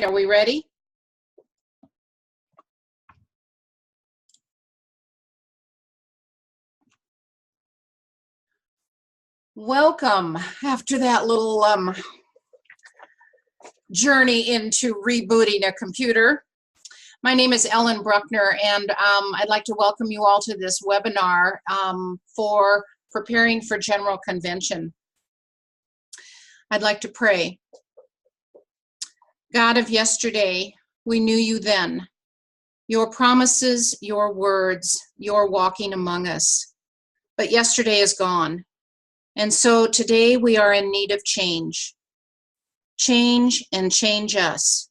Are we ready? Welcome after that little journey into rebooting a computer. My name is Ellen Bruckner, and I'd like to welcome you all to this webinar for preparing for General Convention. I'd like to pray. God of yesterday, we knew you then. Your promises, your words, your walking among us. But yesterday is gone. And so today we are in need of change. Change and change us.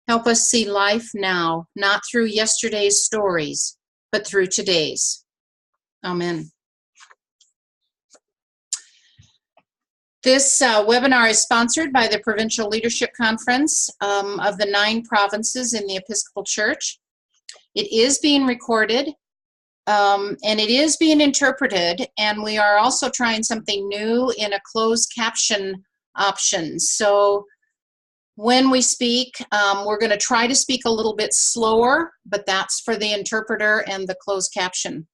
Help us see life now, not through yesterday's stories, but through today's. Amen. This webinar is sponsored by the Provincial Leadership Conference of the 9 provinces in the Episcopal Church. It is being recorded and it is being interpreted, and we are also trying something new in a closed caption option. So when we speak, we're going to try to speak a little bit slower, but that's for the interpreter and the closed caption.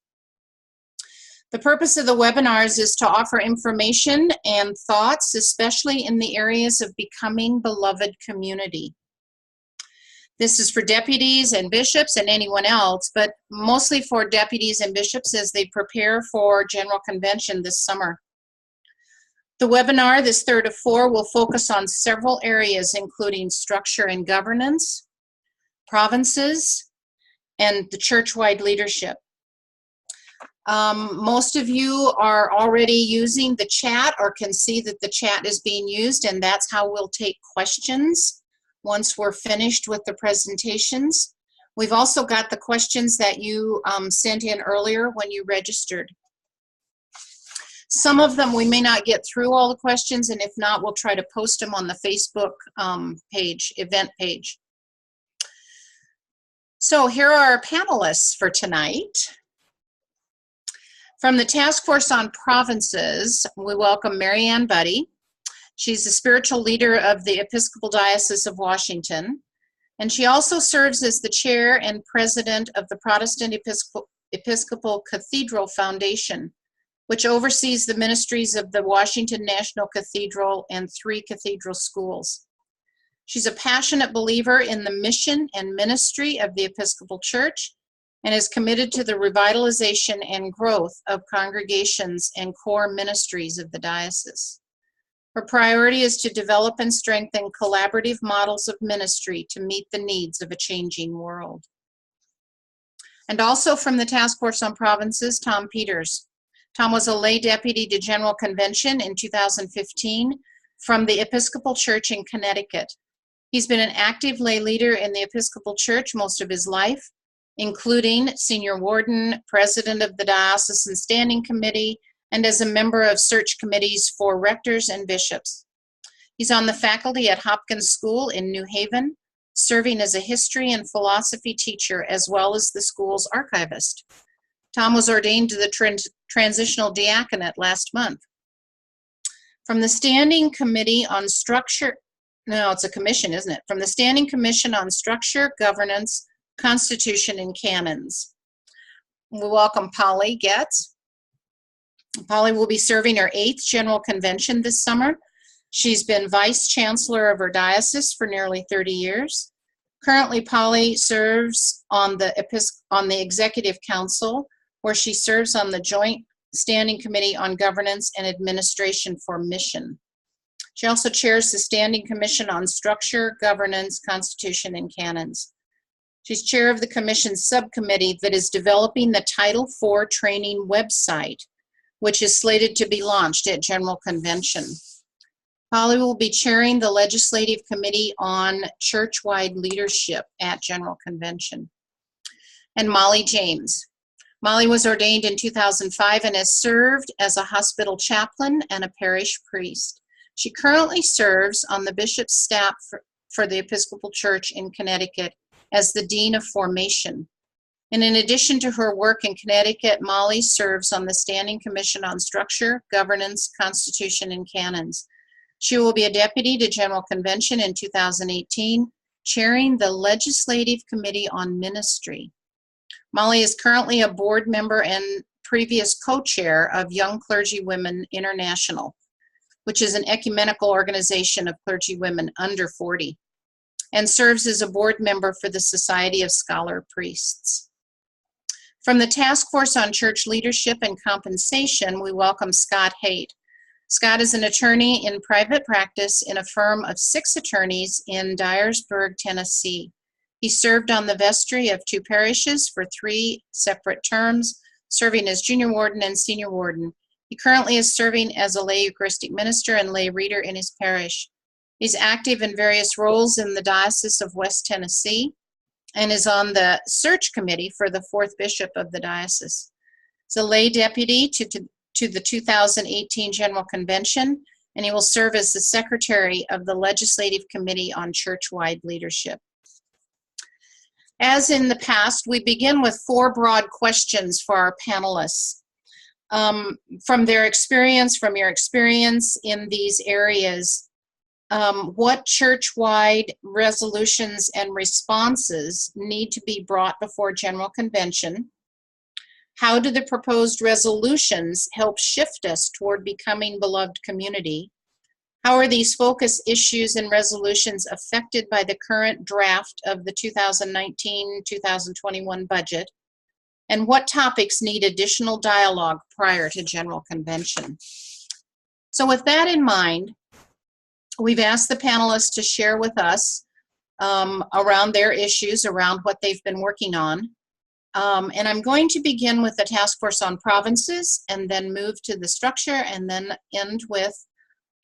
The purpose of the webinars is to offer information and thoughts, especially in the areas of becoming beloved community. This is for deputies and bishops and anyone else, but mostly for deputies and bishops as they prepare for General Convention this summer. The webinar, this third of 4, will focus on several areas, including structure and governance, provinces, and the church-wide leadership. Most of you are already using the chat or can see that the chat is being used, and that's how we'll take questions once we're finished with the presentations. We've also got the questions that you sent in earlier when you registered. Some of them we may not get through all the questions, and if not, we'll try to post them on the Facebook page, event page. So here are our panelists for tonight. From the Task Force on Provinces, we welcome Mariann Budde. She's the spiritual leader of the Episcopal Diocese of Washington, and she also serves as the chair and president of the Protestant Episcopal Cathedral Foundation, which oversees the ministries of the Washington National Cathedral and 3 cathedral schools. She's a passionate believer in the mission and ministry of the Episcopal Church and is committed to the revitalization and growth of congregations and core ministries of the diocese. Her priority is to develop and strengthen collaborative models of ministry to meet the needs of a changing world. And also from the Task Force on Provinces, Tom Peters. Tom was a lay deputy to General Convention in 2015 from the Episcopal Church in Connecticut. He's been an active lay leader in the Episcopal Church most of his life, including senior warden, president of the diocesan standing committee, and as a member of search committees for rectors and bishops. He's on the faculty at Hopkins School in New Haven, serving as a history and philosophy teacher as well as the school's archivist. Tom was ordained to the transitional diaconate last month. From the Standing Committee on Structure, no, it's a commission, isn't it? From the Standing Commission on Structure, Governance, Constitution, and Canons. We welcome Polly Getz. Polly will be serving her 8th General Convention this summer. She's been Vice Chancellor of her diocese for nearly 30 years. Currently, Polly serves on the Executive Council, where she serves on the Joint Standing Committee on Governance and Administration for Mission. She also chairs the Standing Commission on Structure, Governance, Constitution, and Canons. She's chair of the Commission's subcommittee that is developing the Title IV training website, which is slated to be launched at General Convention. Polly will be chairing the Legislative Committee on Church-wide Leadership at General Convention. And Molly James. Molly was ordained in 2005 and has served as a hospital chaplain and a parish priest. She currently serves on the bishop's staff for the Episcopal Church in Connecticut as the Dean of Formation. And in addition to her work in Connecticut, Molly serves on the Standing Commission on Structure, Governance, Constitution, and Canons. She will be a deputy to General Convention in 2018, chairing the Legislative Committee on Ministry. Molly is currently a board member and previous co-chair of Young Clergy Women International, which is an ecumenical organization of clergy women under 40, and serves as a board member for the Society of Scholar Priests. From the Task Force on Church Leadership and Compensation, we welcome Scott Haight. Scott is an attorney in private practice in a firm of 6 attorneys in Dyersburg, Tennessee. He served on the vestry of 2 parishes for 3 separate terms, serving as junior warden and senior warden. He currently is serving as a lay Eucharistic minister and lay reader in his parish. He's active in various roles in the Diocese of West Tennessee and is on the search committee for the 4th bishop of the diocese. He's a lay deputy to the 2018 General Convention, and he will serve as the secretary of the Legislative Committee on Church-Wide Leadership. As in the past, we begin with 4 broad questions for our panelists. From your experience in these areas, what church-wide resolutions and responses need to be brought before General Convention? How do the proposed resolutions help shift us toward becoming beloved community? How are these focus issues and resolutions affected by the current draft of the 2019-2021 budget? And what topics need additional dialogue prior to General Convention? So with that in mind, we've asked the panelists to share with us around their issues, around what they've been working on. And I'm going to begin with the Task Force on Provinces, and then move to the structure, and then end with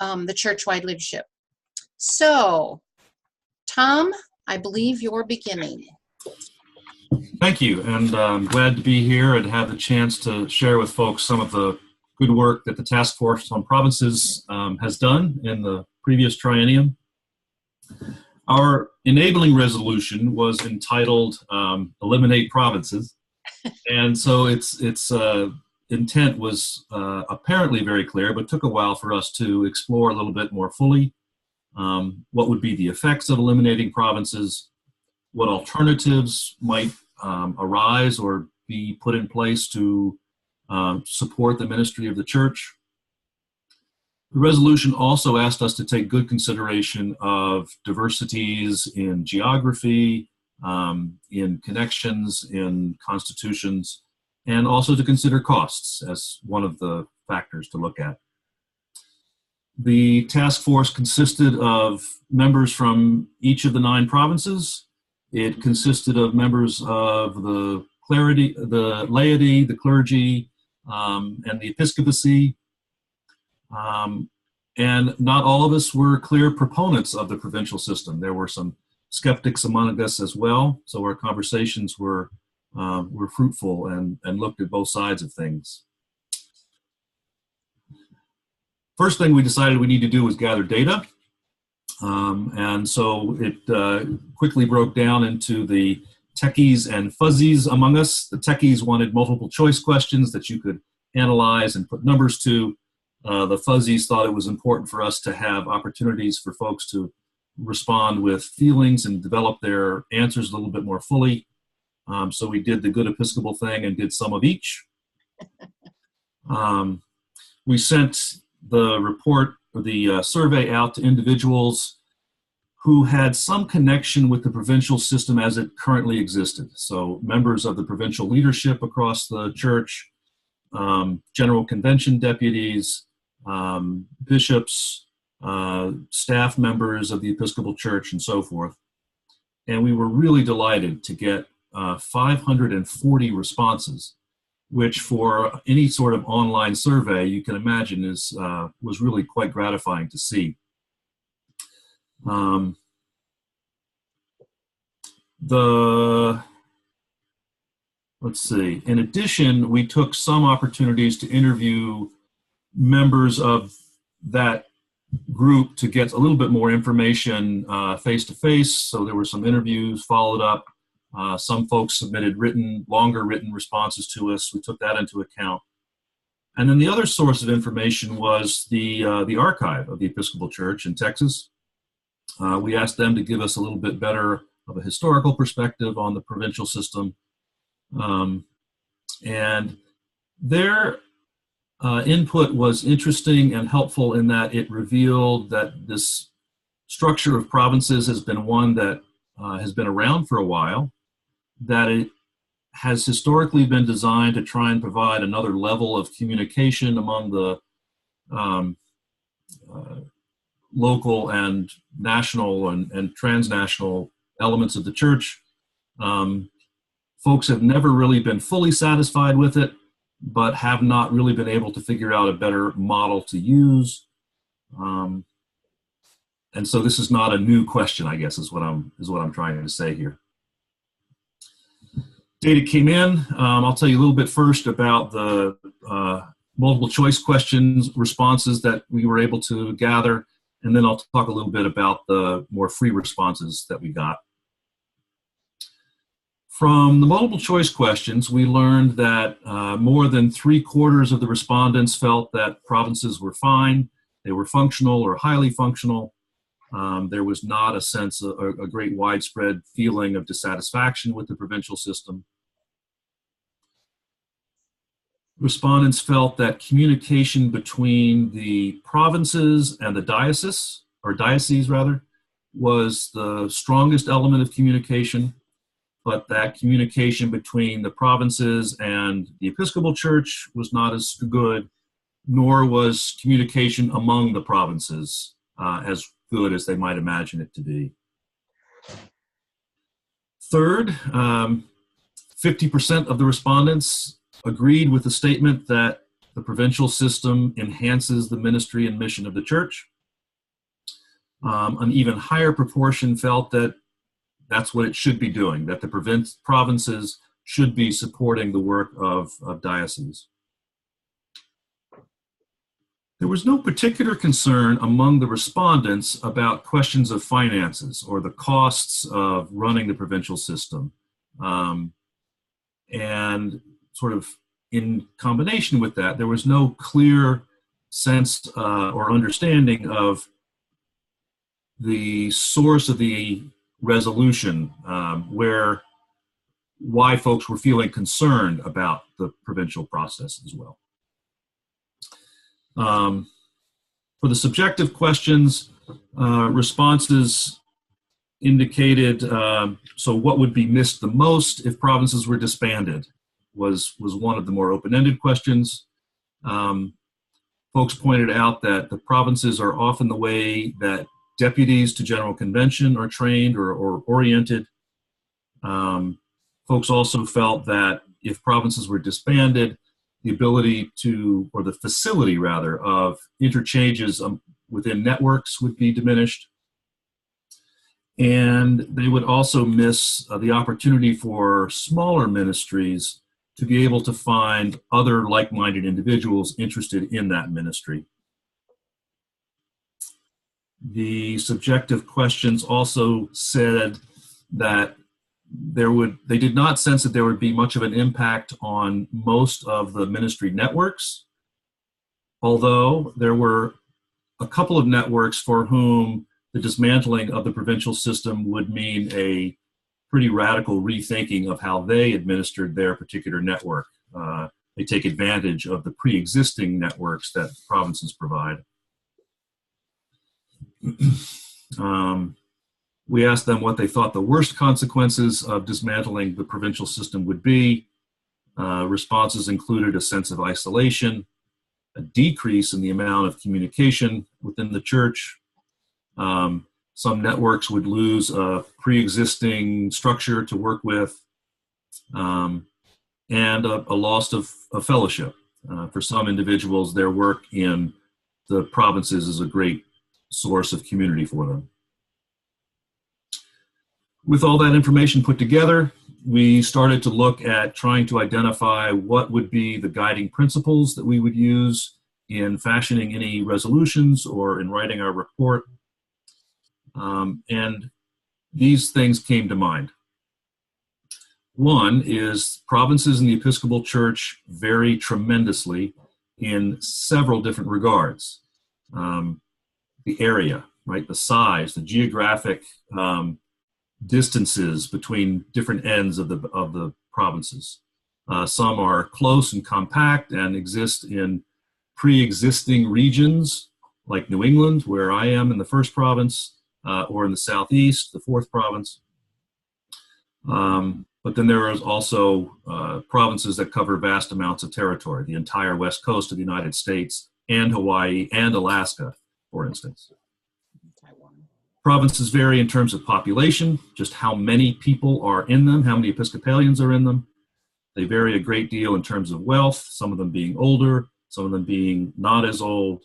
the church-wide leadership. So, Tom, I believe you're beginning. Thank you, and I'm glad to be here and have the chance to share with folks some of the good work that the Task Force on Provinces has done in the previous triennium. Our enabling resolution was entitled Eliminate Provinces, and so its intent was apparently very clear, but took a while for us to explore a little bit more fully what would be the effects of eliminating provinces, what alternatives might arise or be put in place to support the ministry of the Church. The resolution also asked us to take good consideration of diversities in geography, in connections, in constitutions, and also to consider costs as one of the factors to look at. The task force consisted of members from each of the 9 provinces. It consisted of members of the laity, the clergy, and the episcopacy. And not all of us were clear proponents of the provincial system. There were some skeptics among us as well, so our conversations were fruitful and looked at both sides of things. First thing we decided we need to do was gather data. And so it quickly broke down into the techies and fuzzies among us. The techies wanted multiple choice questions that you could analyze and put numbers to. The fuzzies thought it was important for us to have opportunities for folks to respond with feelings and develop their answers a little bit more fully. So we did the good Episcopal thing and did some of each. We sent the report, or the survey, out to individuals who had some connection with the provincial system as it currently existed. So members of the provincial leadership across the church, General Convention deputies, bishops, staff members of the Episcopal Church, and so forth. And we were really delighted to get 540 responses, which for any sort of online survey you can imagine was really quite gratifying to see. Let's see. In addition, we took some opportunities to interview members of that group to get a little bit more information face-to-face. So there were some interviews followed up. Some folks submitted longer written responses to us. We took that into account. And then the other source of information was the archive of the Episcopal Church in Texas. We asked them to give us a little bit better of a historical perspective on the provincial system. And their input was interesting and helpful in that it revealed that this structure of provinces has been one that has been around for a while, that it has historically been designed to try and provide another level of communication among the local and national and transnational elements of the church. Folks have never really been fully satisfied with it, but have not really been able to figure out a better model to use. And so this is not a new question, I guess, is what I'm trying to say here. Data came in. I'll tell you a little bit first about the multiple choice questions, responses that we were able to gather, and then I'll talk a little bit about the more free responses that we got. From the multiple choice questions, we learned that more than 3/4 of the respondents felt that provinces were fine, they were functional or highly functional. There was not a sense of a great widespread feeling of dissatisfaction with the provincial system. Respondents felt that communication between the provinces and the diocese was the strongest element of communication, but that communication between the provinces and the Episcopal Church was not as good, nor was communication among the provinces as good as they might imagine it to be. Third, 50% of the respondents agreed with the statement that the provincial system enhances the ministry and mission of the church. An even higher proportion felt that that's what it should be doing, that the provinces should be supporting the work of dioceses. There was no particular concern among the respondents about questions of finances or the costs of running the provincial system. And sort of in combination with that, there was no clear sense or understanding of the source of the resolution, why folks were feeling concerned about the provincial process as well. For the subjective questions, responses indicated, so what would be missed the most if provinces were disbanded was one of the more open-ended questions. Folks pointed out that the provinces are often the way that deputies to General Convention are trained or oriented. Folks also felt that if provinces were disbanded, the ability to, or the facility rather, of interchanges within networks would be diminished. And they would also miss the opportunity for smaller ministries to be able to find other like-minded individuals interested in that ministry. The subjective questions also said that they did not sense that there would be much of an impact on most of the ministry networks, although there were a couple of networks for whom the dismantling of the provincial system would mean a pretty radical rethinking of how they administered their particular network. They take advantage of the pre-existing networks that provinces provide. We asked them what they thought the worst consequences of dismantling the provincial system would be. Responses included a sense of isolation, a decrease in the amount of communication within the church. Some networks would lose a pre-existing structure to work with, and a loss of fellowship. For some individuals, their work in the provinces is a great source of community for them. With all that information put together, we started to look at trying to identify what would be the guiding principles that we would use in fashioning any resolutions or in writing our report. And these things came to mind. One is provinces in the Episcopal Church vary tremendously in several different regards. The area, right? The size, the geographic distances between different ends of the provinces. Some are close and compact and exist in pre-existing regions, like New England, where I am in the 1st province, or in the Southeast, the 4th province. But then there is also provinces that cover vast amounts of territory, the entire west coast of the United States and Hawaii and Alaska, for instance. Provinces vary in terms of population, just how many people are in them, how many Episcopalians are in them. They vary a great deal in terms of wealth, some of them being older, some of them being not as old.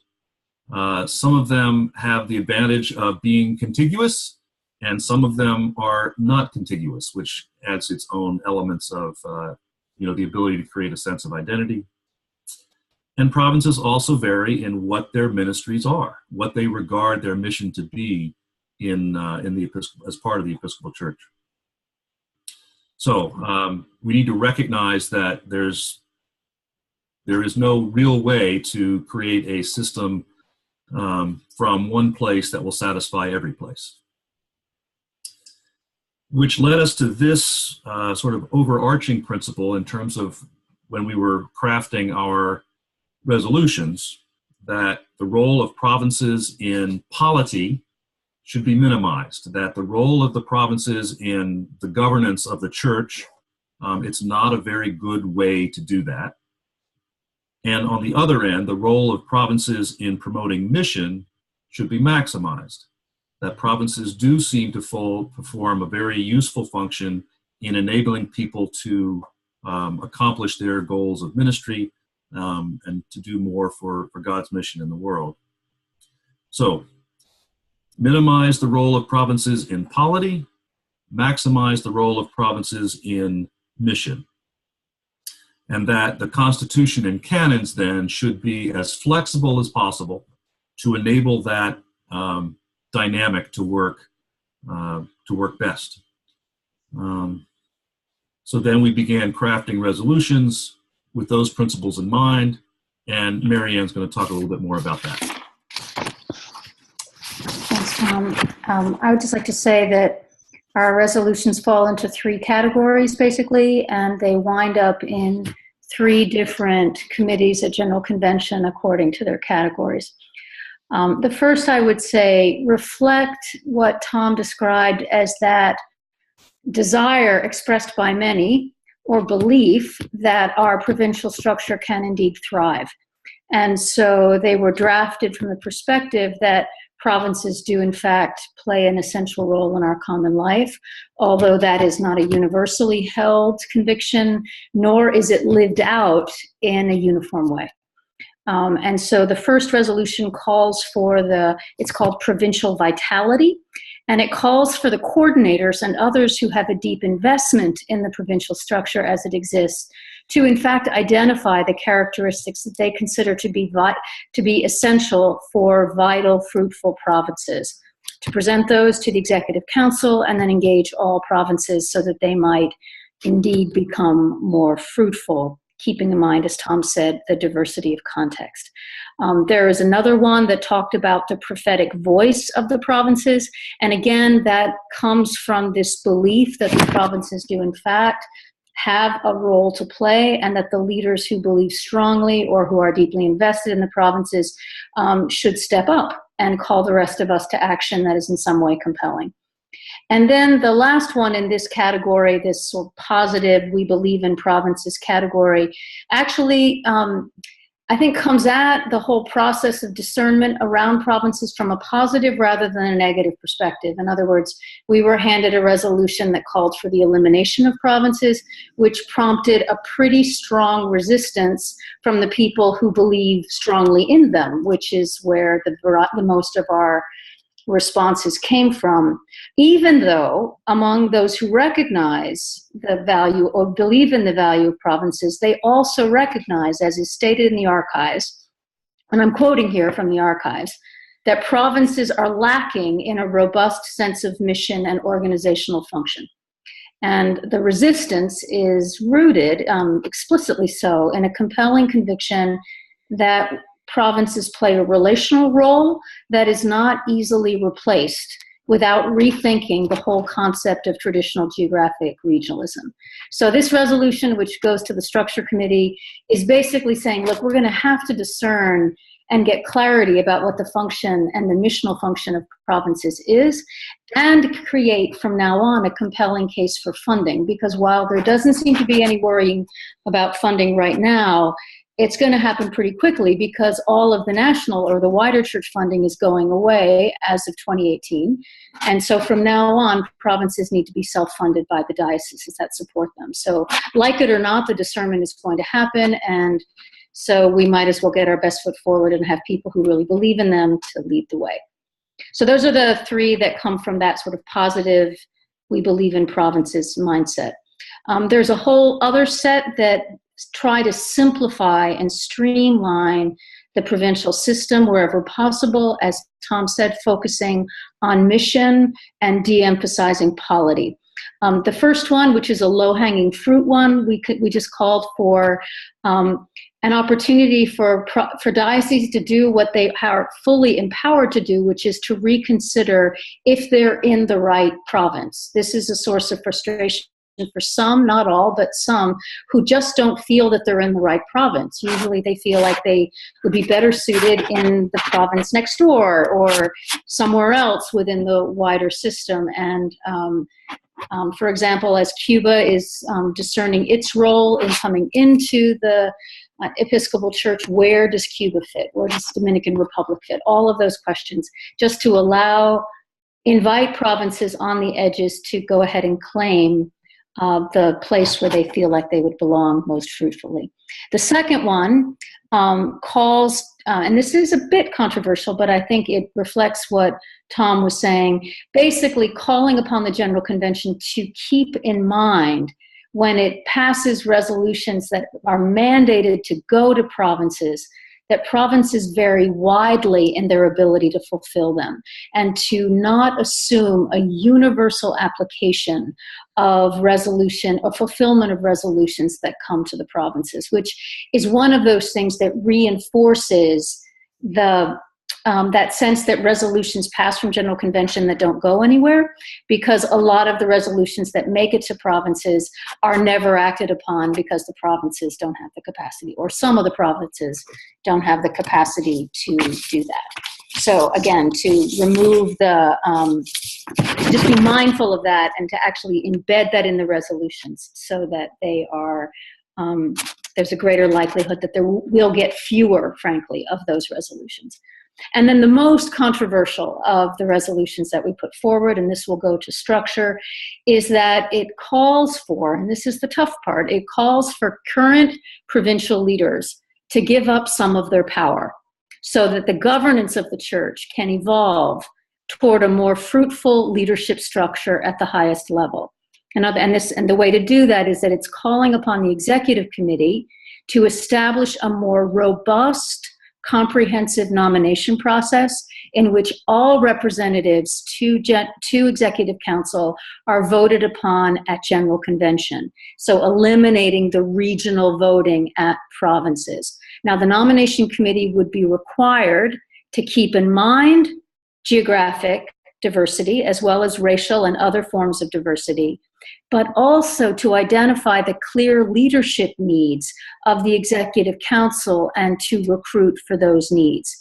Some of them have the advantage of being contiguous, and some of them are not contiguous, which adds its own elements of the ability to create a sense of identity. And provinces also vary in what their ministries are, what they regard their mission to be as part of the Episcopal Church. So we need to recognize that there is no real way to create a system from one place that will satisfy every place. Which led us to this sort of overarching principle in terms of when we were crafting our resolutions, that the role of provinces in polity should be minimized, that the role of the provinces in the governance of the church, it's not a very good way to do that. And on the other end, the role of provinces in promoting mission should be maximized, that provinces do seem to perform a very useful function in enabling people to accomplish their goals of ministry and to do more for God's mission in the world. So, minimize the role of provinces in polity, maximize the role of provinces in mission. And that the Constitution and canons then should be as flexible as possible to enable that dynamic to work best. So then we began crafting resolutions with those principles in mind, and Mariann's going to talk a little bit more about that. Thanks, Tom. I would just like to say that our resolutions fall into 3 categories, basically, and they wind up in 3 different committees at General Convention according to their categories. The first, I would say, reflect what Tom described as that desire expressed by many, or belief that our provincial structure can indeed thrive. And so they were drafted from the perspective that provinces do, in fact, play an essential role in our common life, although that is not a universally held conviction, nor is it lived out in a uniform way. And so the first resolution calls for it's called provincial vitality, and it calls for the coordinators and others who have a deep investment in the provincial structure as it exists to, in fact, identify the characteristics that they consider to be essential for vital, fruitful provinces, to present those to the Executive Council and then engage all provinces so that they might indeed become more fruitful, keeping in mind, as Tom said, the diversity of context. There is another one that talked about the prophetic voice of the provinces. And again, that comes from this belief that the provinces do, in fact, have a role to play, and that the leaders who believe strongly or who are deeply invested in the provinces should step up and call the rest of us to action that is in some way compelling. And then the last one in this category, this sort of positive, we believe in provinces category, actually, I think comes at the whole process of discernment around provinces from a positive rather than a negative perspective. In other words, we were handed a resolution that called for the elimination of provinces, which prompted a pretty strong resistance from the people who believe strongly in them, which is where the most of our responses came from, even though among those who recognize the value or believe in the value of provinces, they also recognize, as is stated in the archives, and I'm quoting here from the archives, that provinces are lacking in a robust sense of mission and organizational function. And the resistance is rooted, explicitly so, in a compelling conviction that provinces play a relational role that is not easily replaced without rethinking the whole concept of traditional geographic regionalism. So this resolution, which goes to the structure committee, is basically saying, look, we're going to have to discern and get clarity about what the function and the missional function of provinces is, and create from now on a compelling case for funding. Because while there doesn't seem to be any worrying about funding right now, it's going to happen pretty quickly because all of the national or the wider church funding is going away as of 2018. And so from now on, provinces need to be self-funded by the dioceses that support them. So like it or not, the discernment is going to happen. And so we might as well get our best foot forward and have people who really believe in them to lead the way. So those are the three that come from that sort of positive, we believe in provinces mindset. There's a whole other set that try to simplify and streamline the provincial system wherever possible, as Tom said, focusing on mission and de-emphasizing polity. The first one, which is a low-hanging fruit one, we just called for an opportunity for dioceses to do what they are fully empowered to do, which is to reconsider if they're in the right province. This is a source of frustration for some, not all, but some, who just don't feel that they're in the right province. Usually they feel like they would be better suited in the province next door or somewhere else within the wider system. And for example, as Cuba is discerning its role in coming into the Episcopal Church, where does Cuba fit? Where does the Dominican Republic fit? All of those questions, just to invite provinces on the edges to go ahead and claim the place where they feel like they would belong most fruitfully. The second one calls, and this is a bit controversial, but I think it reflects what Tom was saying, basically calling upon the General Convention to keep in mind when it passes resolutions that are mandated to go to provinces, that provinces vary widely in their ability to fulfill them, and to not assume a universal application of resolution or fulfillment of resolutions that come to the provinces, which is one of those things that reinforces that sense that resolutions pass from General Convention that don't go anywhere, because a lot of the resolutions that make it to provinces are never acted upon because the provinces don't have the capacity, or some of the provinces don't have the capacity to do that. So again, to remove just be mindful of that and to actually embed that in the resolutions so that they are, there's a greater likelihood that we'll get fewer, frankly, of those resolutions. And then the most controversial of the resolutions that we put forward, and this will go to structure, is that it calls for, and this is the tough part, it calls for current provincial leaders to give up some of their power so that the governance of the church can evolve toward a more fruitful leadership structure at the highest level. And the way to do that is that it's calling upon the executive committee to establish a more robust, comprehensive nomination process in which all representatives to executive council are voted upon at General Convention. So eliminating the regional voting at provinces. Now, the nomination committee would be required to keep in mind geographic diversity as well as racial and other forms of diversity, but also to identify the clear leadership needs of the executive council and to recruit for those needs.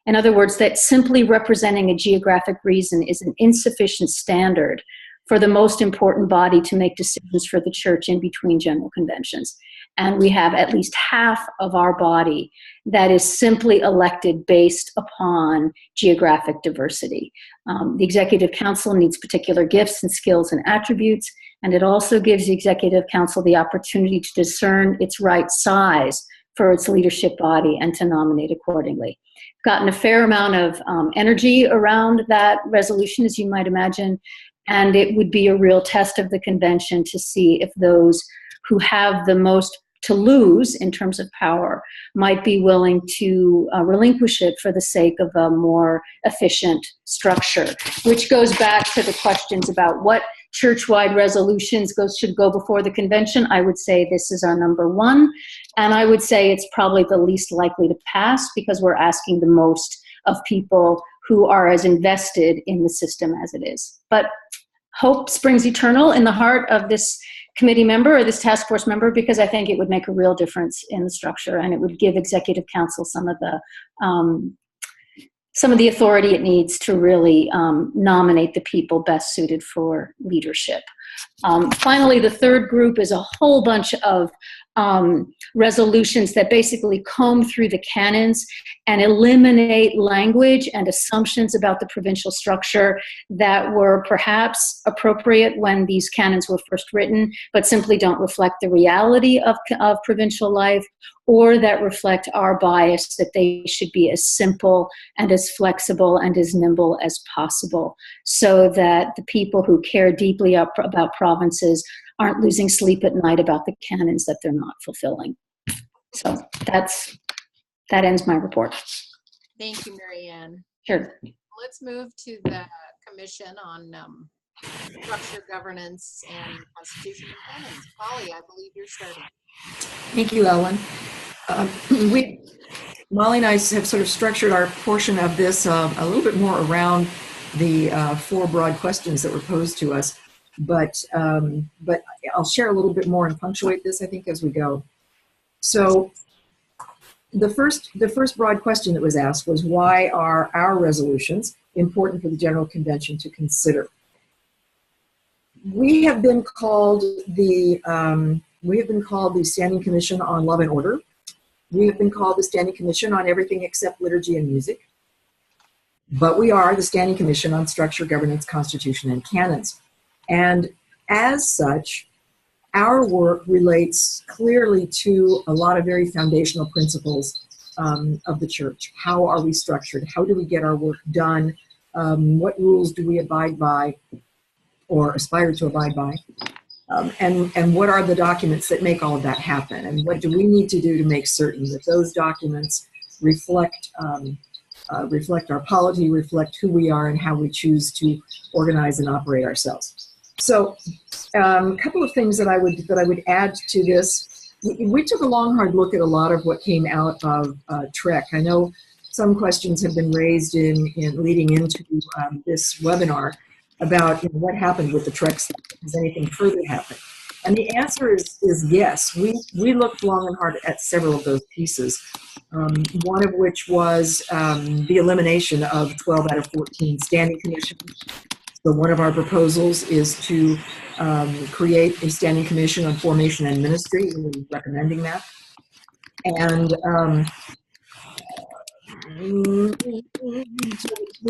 In other words, that simply representing a geographic reason is an insufficient standard for the most important body to make decisions for the church in between general conventions. And we have at least half of our body that is simply elected based upon geographic diversity. The Executive Council needs particular gifts and skills and attributes, and it also gives the Executive Council the opportunity to discern its right size for its leadership body and to nominate accordingly. Gotten a fair amount of energy around that resolution, as you might imagine, and it would be a real test of the convention to see if those who have the most to lose in terms of power might be willing to relinquish it for the sake of a more efficient structure, which goes back to the questions about what church-wide resolutions should go before the convention, I would say this is our number one. And I would say it's probably the least likely to pass because we're asking the most of people who are as invested in the system as it is. But hope springs eternal in the heart of this committee member or this task force member, because I think it would make a real difference in the structure, and it would give executive council some of the authority it needs to really nominate the people best suited for leadership. Finally, the third group is a whole bunch of resolutions that basically comb through the canons and eliminate language and assumptions about the provincial structure that were perhaps appropriate when these canons were first written, but simply don't reflect the reality of provincial life, or that reflect our bias that they should be as simple and as flexible and as nimble as possible, so that the people who care deeply about provinces aren't losing sleep at night about the canons that they're not fulfilling. So that ends my report. Thank you, Mariann. Sure. Let's move to the Commission on Structure, Governance, and Constitution and Canons. Polly, I believe you're starting. Thank you, Ellen. Molly and I have sort of structured our portion of this a little bit more around the four broad questions that were posed to us. But I'll share a little bit more and punctuate this, I think, as we go. So the first broad question that was asked was, why are our resolutions important for the General Convention to consider? We have been called the Standing Commission on Love and Order. We have been called the Standing Commission on everything except liturgy and music. But we are the Standing Commission on Structure, Governance, Constitution, and Canons. And as such, our work relates clearly to a lot of very foundational principles of the church. How are we structured? How do we get our work done? What rules do we abide by or aspire to abide by? And what are the documents that make all of that happen? And what do we need to do to make certain that those documents reflect our polity, reflect who we are and how we choose to organize and operate ourselves? So a couple of things that I would add to this. We took a long, hard look at a lot of what came out of TREC. I know some questions have been raised in leading into this webinar about what happened with the TREC. Has anything further happened? And the answer is yes. We looked long and hard at several of those pieces, one of which was the elimination of 12 out of 14 standing commissions. So one of our proposals is to create a standing commission on formation and ministry. We're recommending that. And we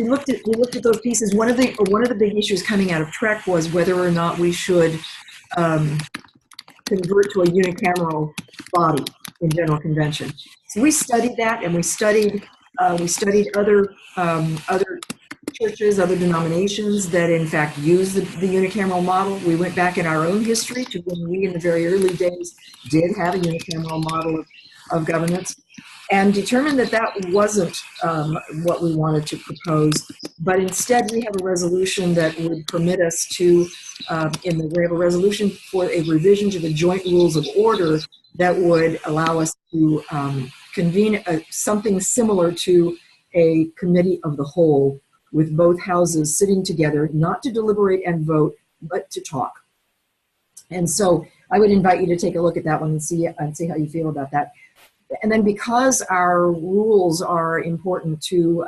looked at those pieces. One of the big issues coming out of TREC was whether or not we should convert to a unicameral body in General Convention. So we studied that, and we studied other churches, other denominations that in fact use the unicameral model. We went back in our own history to when we in the very early days did have a unicameral model of governance, and determined that wasn't what we wanted to propose, but instead we have a resolution that would permit us to, we have a resolution for a revision to the joint rules of order that would allow us to convene something similar to a committee of the whole, with both houses sitting together, not to deliberate and vote, but to talk. And so I would invite you to take a look at that one and see how you feel about that. And then, because our rules are important to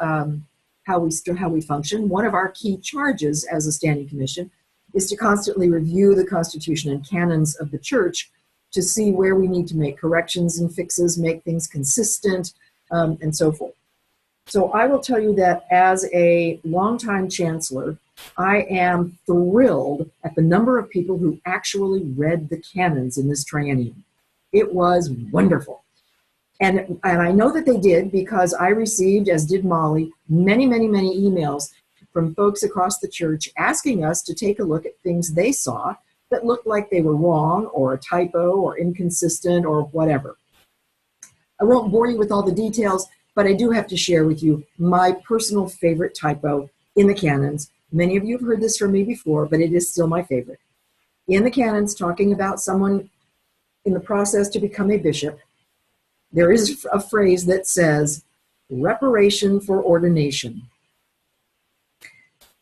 how we function, one of our key charges as a standing commission is to constantly review the Constitution and canons of the church to see where we need to make corrections and fixes, make things consistent, and so forth. So I will tell you that as a longtime chancellor, I am thrilled at the number of people who actually read the canons in this triennium. It was wonderful. And I know that they did, because I received, as did Molly, many, many, many emails from folks across the church asking us to take a look at things they saw that looked like they were wrong or a typo or inconsistent or whatever. I won't bore you with all the details, but I do have to share with you my personal favorite typo in the canons, Many of you have heard this from me before, but it is still my favorite. In the canons, talking about someone in the process to become a bishop, there is a phrase that says, reparation for ordination.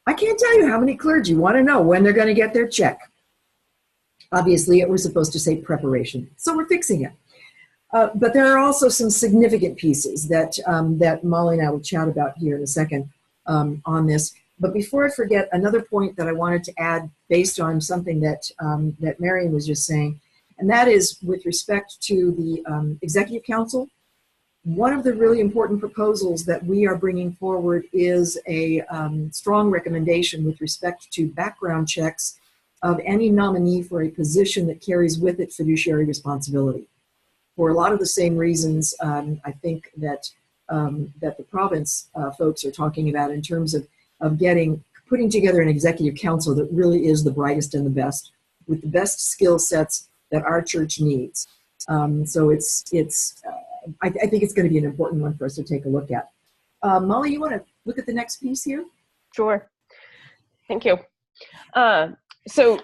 I can't tell you how many clergy want to know when they're going to get their check. Obviously, it was supposed to say preparation, so we're fixing it. But there are also some significant pieces that, that Molly and I will chat about here in a second on this. But before I forget, another point that I wanted to add based on something that, that Mariann was just saying, and that is with respect to the Executive Council. One of the really important proposals that we are bringing forward is a strong recommendation with respect to background checks of any nominee for a position that carries with it fiduciary responsibility. For a lot of the same reasons, I think that that the province folks are talking about in terms of putting together an executive council that really is the brightest and the best, with the best skill sets that our church needs. So I think it's going to be an important one for us to take a look at. Molly, you want to look at the next piece here? Sure. Thank you. So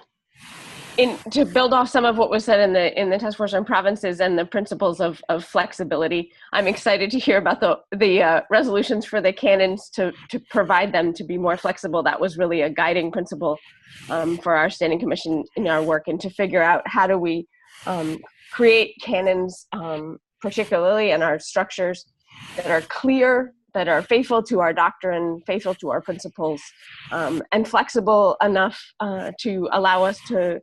to build off some of what was said in the task force on provinces and the principles of flexibility, I'm excited to hear about the resolutions for the canons to provide them to be more flexible. That was really a guiding principle for our standing commission in our work, and to figure out how do we create canons, particularly in our structures, that are clear, that are faithful to our doctrine, faithful to our principles, and flexible enough to allow us to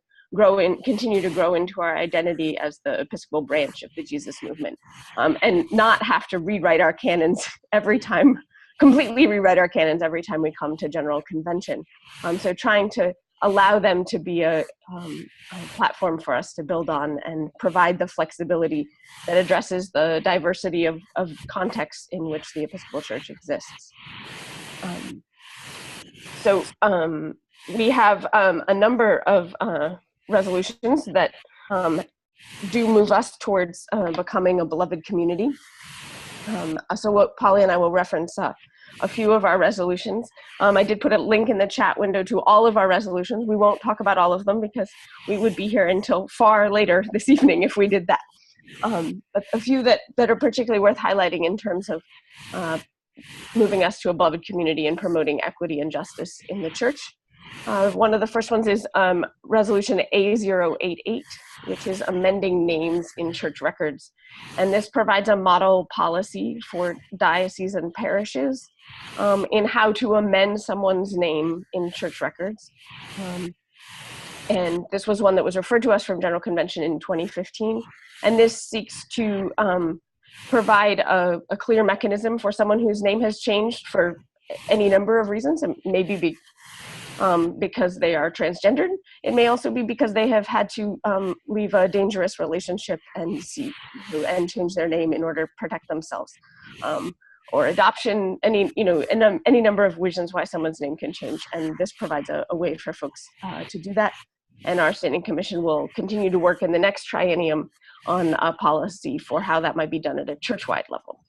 continue to grow into our identity as the Episcopal branch of the Jesus movement, and not have to rewrite our canons completely rewrite our canons every time we come to General Convention. So trying to allow them to be a platform for us to build on and provide the flexibility that addresses the diversity of contexts in which the Episcopal Church exists. So we have a number of resolutions that do move us towards becoming a beloved community. So what Polly and I will reference a few of our resolutions. I did put a link in the chat window to all of our resolutions. We won't talk about all of them because we would be here until far later this evening if we did that. But a few that are particularly worth highlighting in terms of moving us to a beloved community and promoting equity and justice in the church. One of the first ones is Resolution A088, which is amending names in church records. And this provides a model policy for dioceses and parishes in how to amend someone's name in church records. And this was one that was referred to us from General Convention in 2015. And this seeks to provide a clear mechanism for someone whose name has changed for any number of reasons, and maybe because they are transgendered. It may also be because they have had to leave a dangerous relationship and change their name in order to protect themselves, or adoption. Any number of reasons why someone's name can change, and this provides a way for folks to do that. And our standing commission will continue to work in the next triennium on a policy for how that might be done at a church-wide level.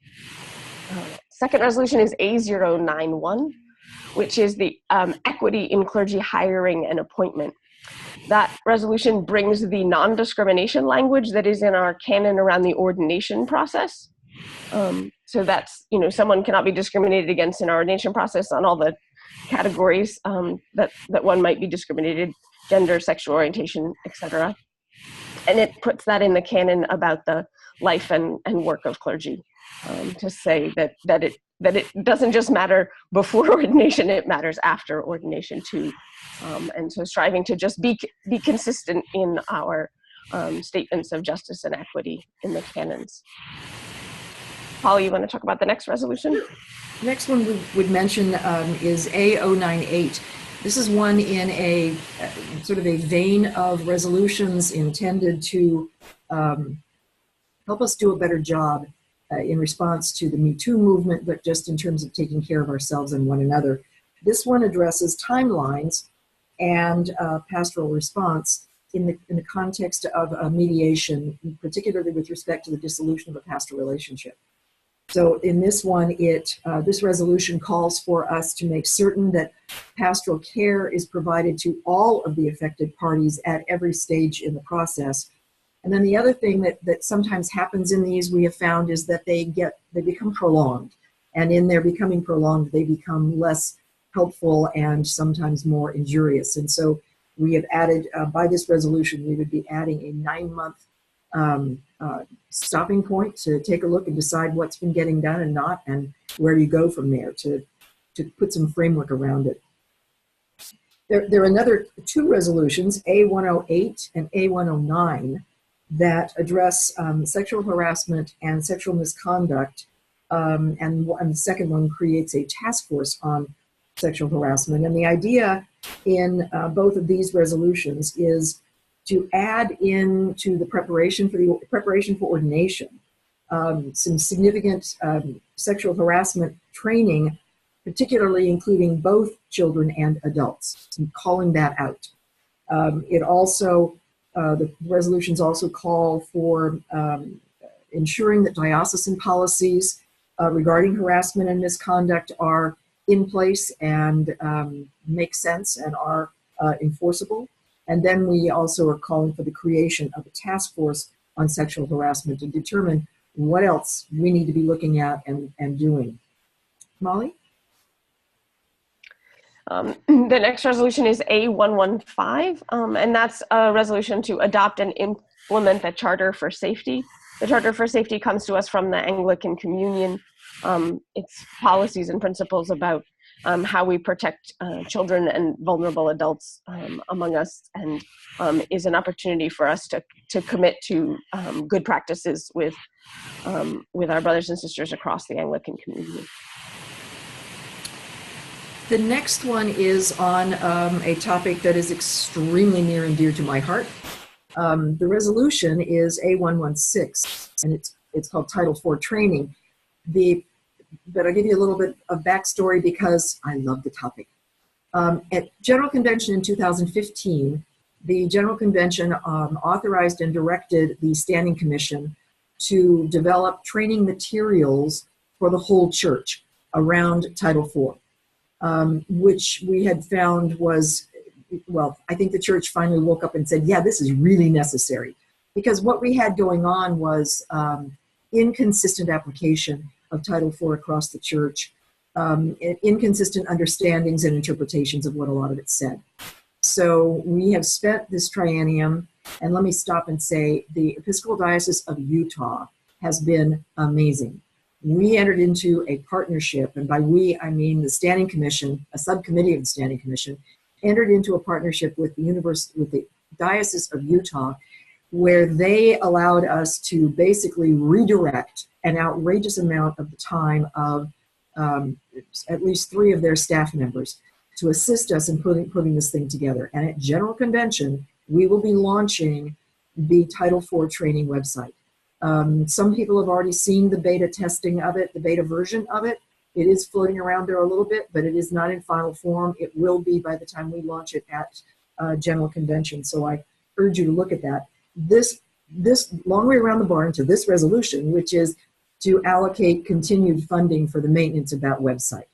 Second resolution is A091. Which is the equity in clergy hiring and appointment. That resolution brings the non-discrimination language that is in our canon around the ordination process. So that's, someone cannot be discriminated against in our ordination process on all the categories that one might be discriminated, gender, sexual orientation, etc. And it puts that in the canon about the life and work of clergy, to say that it doesn't just matter before ordination, it matters after ordination too. And so striving to just be consistent in our statements of justice and equity in the canons. Polly, you want to talk about the next resolution? The next one we would mention is A098. This is one in a sort of a vein of resolutions intended to help us do a better job in response to the Me Too movement, but just in terms of taking care of ourselves and one another. This one addresses timelines and pastoral response in the context of mediation, particularly with respect to the dissolution of a pastoral relationship. So in this one, this resolution calls for us to make certain that pastoral care is provided to all of the affected parties at every stage in the process. And then the other thing that sometimes happens in these, we have found, is that they become prolonged. And in their becoming prolonged, they become less helpful and sometimes more injurious. And so we have added, by this resolution, we would be adding a 9-month stopping point to take a look and decide what's been getting done and not, and where do you go from there, to put some framework around it. There are another 2 resolutions, A108 and A109, that address sexual harassment and sexual misconduct, and the second one creates a task force on sexual harassment. And the idea in both of these resolutions is to add into the preparation for ordination some significant sexual harassment training, particularly including both children and adults, and calling that out. It also, the resolutions also call for ensuring that diocesan policies regarding harassment and misconduct are in place and make sense and are enforceable. And then we also are calling for the creation of a task force on sexual harassment to determine what else we need to be looking at and doing. Molly? The next resolution is A115, and that's a resolution to adopt and implement the Charter for Safety. The Charter for Safety comes to us from the Anglican Communion. It's policies and principles about how we protect children and vulnerable adults among us, and is an opportunity for us to commit to good practices with our brothers and sisters across the Anglican community. The next one is on a topic that is extremely near and dear to my heart. The resolution is A116, and it's called Title IV Training. But I'll give you a little bit of backstory because I love the topic. At General Convention in 2015, the General Convention authorized and directed the Standing Commission to develop training materials for the whole church around Title IV, which we had found was, well, I think the church finally woke up and said, yeah, this is really necessary. Because what we had going on was inconsistent application of Title IV across the church, inconsistent understandings and interpretations of what a lot of it said. So we have spent this triennium, and let me stop and say the Episcopal Diocese of Utah has been amazing. We entered into a partnership, and by we, I mean the Standing Commission, a subcommittee of the Standing Commission, entered into a partnership with the Diocese of Utah, where they allowed us to basically redirect an outrageous amount of the time of at least 3 of their staff members to assist us in putting this thing together. And at General Convention, we will be launching the Title IV training website. Some people have already seen the beta testing of it, the beta version of it. It is floating around there a little bit, but it is not in final form. It will be by the time we launch it at General Convention. So I urge you to look at that. This long way around the barn to this resolution, which is to allocate continued funding for the maintenance of that website.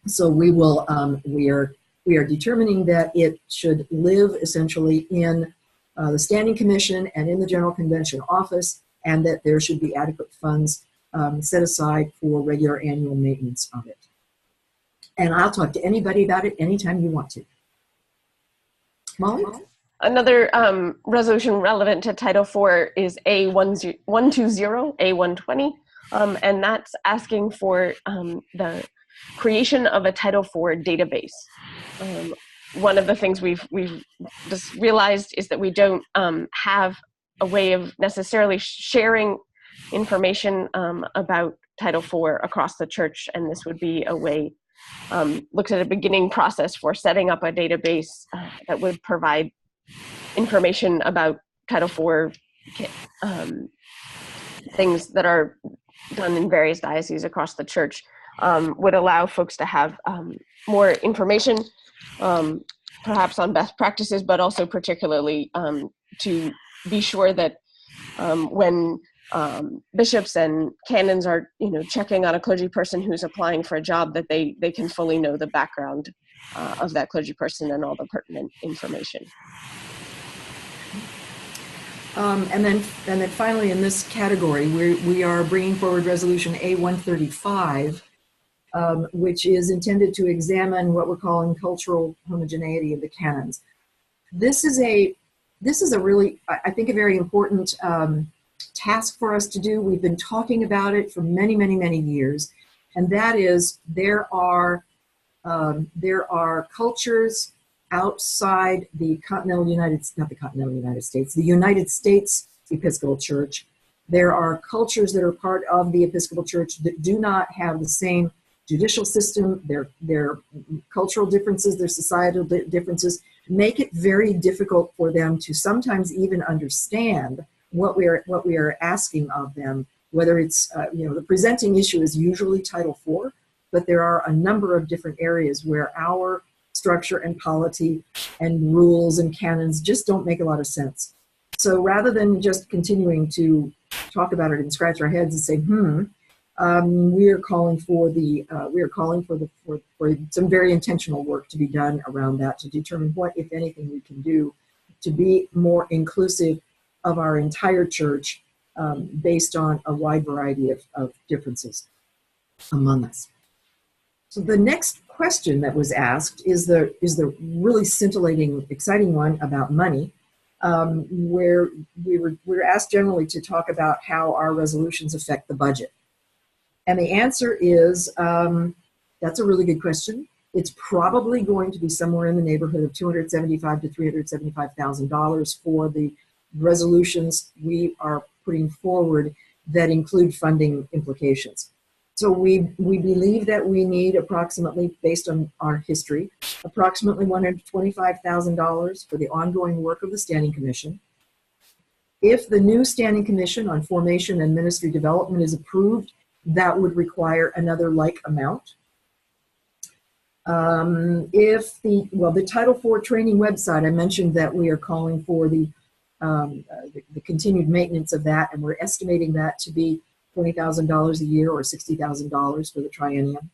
So we will, we are determining that it should live essentially in the Standing Commission and in the General Convention office, and that there should be adequate funds set aside for regular annual maintenance of it. And I'll talk to anybody about it anytime you want to. Molly? Another resolution relevant to Title IV is A120, A120, and that's asking for the creation of a Title IV database. One of the things we've just realized is that we don't have a way of necessarily sharing information about Title IV across the church, and this would be a way, looks at a beginning process for setting up a database that would provide information about Title IV things that are done in various dioceses across the church, would allow folks to have more information, perhaps on best practices, but also particularly to be sure that when bishops and canons are, checking on a clergy person who's applying for a job, that they can fully know the background of that clergy person and all the pertinent information. And then finally, in this category, we are bringing forward Resolution A135, which is intended to examine what we're calling cultural homogeneity of the canons. This is a really, I think, a very important task for us to do. We've been talking about it for many, many, many years, and that is there are cultures outside the the United States Episcopal Church. There are cultures that are part of the Episcopal Church that do not have the same judicial system. Their cultural differences, their societal differences make it very difficult for them to sometimes even understand what we are asking of them. Whether it's the presenting issue is usually Title IV, but there are a number of different areas where our structure and polity and rules and canons just don't make a lot of sense. So rather than just continuing to talk about it and scratch our heads and say, we are calling for some very intentional work to be done around that, to determine what, if anything, we can do to be more inclusive of our entire church, based on a wide variety of differences among us. So the next question that was asked is the really scintillating, exciting one about money, where we were asked generally to talk about how our resolutions affect the budget. And the answer is, that's a really good question. It's probably going to be somewhere in the neighborhood of $275,000 to $375,000 for the resolutions we are putting forward that include funding implications. So we believe that we need approximately, based on our history, approximately $125,000 for the ongoing work of the Standing Commission. If the new Standing Commission on Formation and Ministry Development is approved, that would require another like amount. If the Title IV training website, I mentioned that we are calling for the continued maintenance of that, and we're estimating that to be $20,000 a year or $60,000 for the triennium.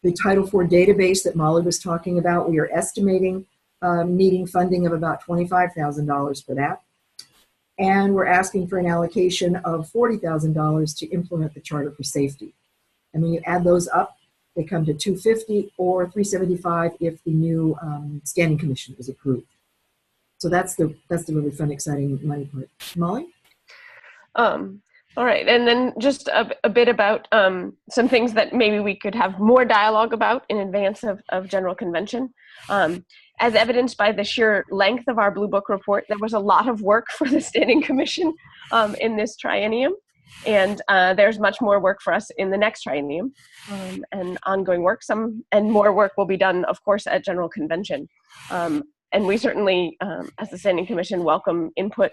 The Title IV database that Molly was talking about, we are estimating needing funding of about $25,000 for that. And we're asking for an allocation of $40,000 to implement the Charter for Safety. And when you add those up, they come to $250,000 or $375,000 if the new Standing Commission is approved. So that's the really fun, exciting money part. Molly? All right, and then just a bit about some things that maybe we could have more dialogue about in advance of General Convention. As evidenced by the sheer length of our Blue Book report, there was a lot of work for the Standing Commission in this triennium, and there's much more work for us in the next triennium, and ongoing work. And more work will be done, of course, at General Convention. And we certainly, as the Standing Commission, welcome input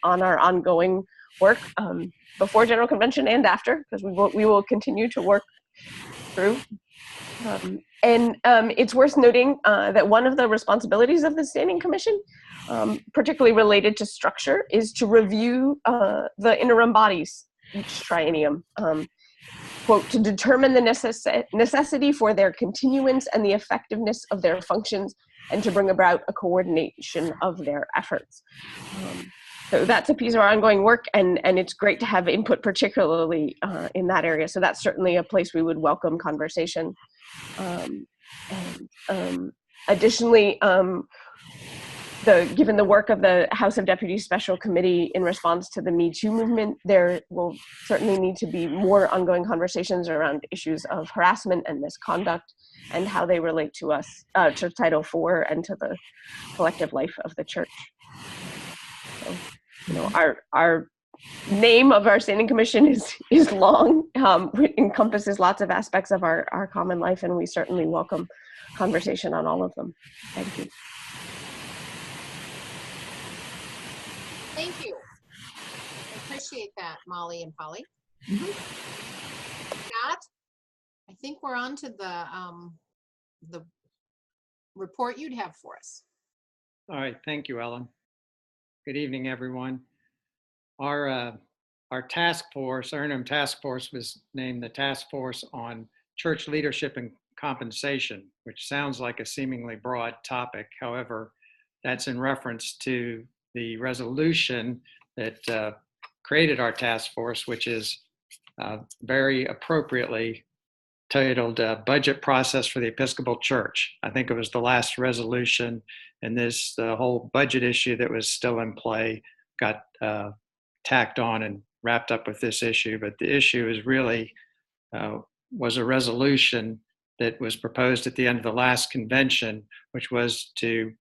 on our ongoing work before General Convention and after, because we will continue to work through. And it's worth noting that one of the responsibilities of the Standing Commission, particularly related to structure, is to review the interim bodies each triennium, quote, to determine the necessity for their continuance and the effectiveness of their functions, and to bring about a coordination of their efforts. So that's a piece of our ongoing work, and it's great to have input, particularly in that area. So that's certainly a place we would welcome conversation. Additionally, given the work of the House of Deputies Special Committee in response to the Me Too movement, there will certainly need to be more ongoing conversations around issues of harassment and misconduct and how they relate to us, to Title IV and to the collective life of the church. So, our name of our Standing Commission is long. It encompasses lots of aspects of our common life, and we certainly welcome conversation on all of them. Thank you. Thank you. I appreciate that, Molly and Polly. Scott, I think we're on to the report you'd have for us. All right, thank you, Ellen. Good evening, everyone. Our our task force, our interim task force, was named the Task Force on Church Leadership and Compensation, which sounds like a seemingly broad topic. However, that's in reference to the resolution that created our task force, which is very appropriately titled Budget Process for the Episcopal Church. I think it was the last resolution, and the whole budget issue that was still in play got tacked on and wrapped up with this issue. But the issue is really was a resolution that was proposed at the end of the last convention, which was to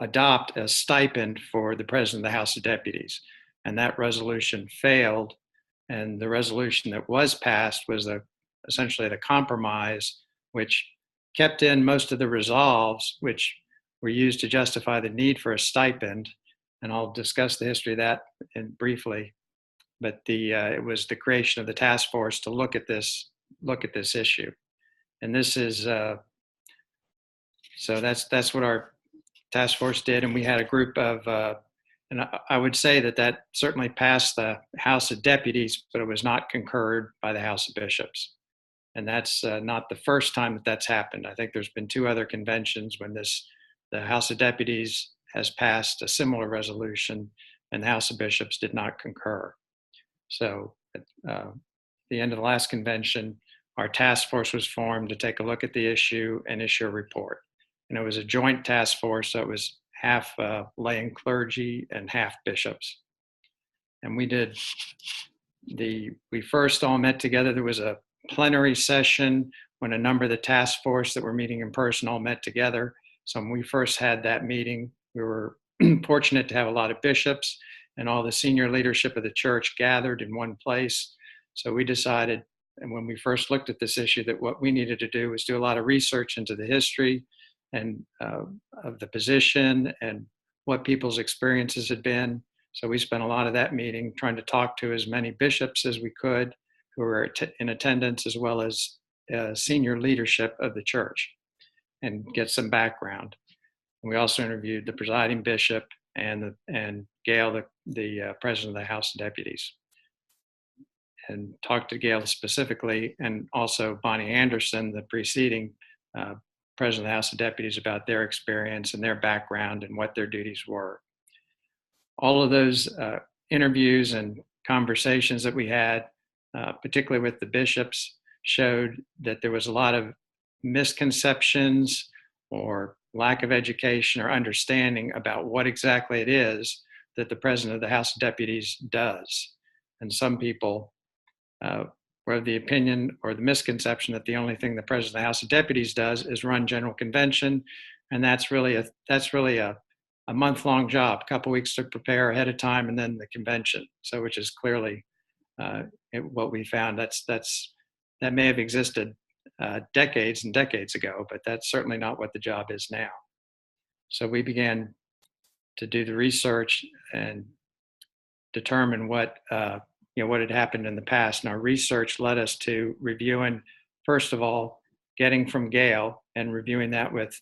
adopt a stipend for the President of the House of Deputies. And that resolution failed. And the resolution that was passed was essentially the compromise, which kept in most of the resolves, which were used to justify the need for a stipend. And I'll discuss the history of that briefly. But it was the creation of the task force to look at this issue. And this is so that's what our task force did. And we had a group of and I would say that certainly passed the House of Deputies, but it was not concurred by the House of Bishops. And that's not the first time that's happened. I think there's been 2 other conventions when the House of Deputies has passed a similar resolution and the House of Bishops did not concur. So at the end of the last convention, our task force was formed to take a look at the issue and issue a report. And it was a joint task force, so it was half lay and clergy and half bishops. And we first all met together. There was a plenary session when a number of the task force that were meeting in person all met together. So when we first had that meeting, we were fortunate to have a lot of bishops and all the senior leadership of the church gathered in one place. So we decided, and when we first looked at this issue, that what we needed to do was do a lot of research into the history and of the position and what people's experiences had been. So we spent a lot of that meeting trying to talk to as many bishops as we could who were in attendance, as well as senior leadership of the church, and get some background. And we also interviewed the presiding bishop and Gail, the president of the House of Deputies, and talked to Gail specifically, and also Bonnie Anderson, the preceding president of the House of Deputies, about their experience and their background and what their duties were. All of those interviews and conversations that we had, particularly with the bishops, showed that there was a lot of misconceptions or lack of education or understanding about what exactly it is that the president of the House of Deputies does. And some people were of the opinion or the misconception that the only thing the president of the House of Deputies does is run General Convention, and that's really a month-long job, a couple weeks to prepare ahead of time, and then the convention. So, which is clearly what we found. That may have existed decades and decades ago, but that's certainly not what the job is now. So we began to do the research and determine what had happened in the past. And our research led us to reviewing, first of all, getting from Gail and reviewing that with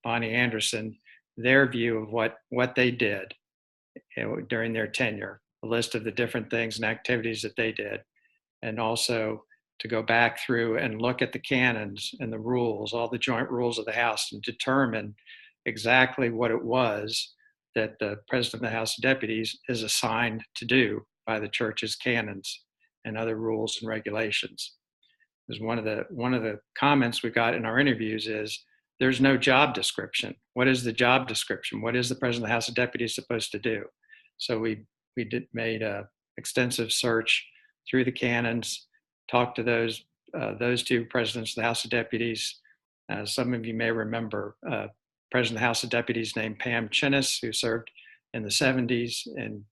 Bonnie Anderson, their view of what they did during their tenure, a list of the different things and activities that they did, and also to go back through and look at the canons and the rules, all the joint rules of the House, and determine exactly what it was that the president of the House of Deputies is assigned to do by the church's canons and other rules and regulations. Because one of the comments we got in our interviews is, there's no job description. What is the job description? What is the president of the House of Deputies supposed to do? So we made a extensive search through the canons, talked to those 2 presidents of the House of Deputies. Some of you may remember President of the House of Deputies named Pam Chinnis, who served in the 70s, and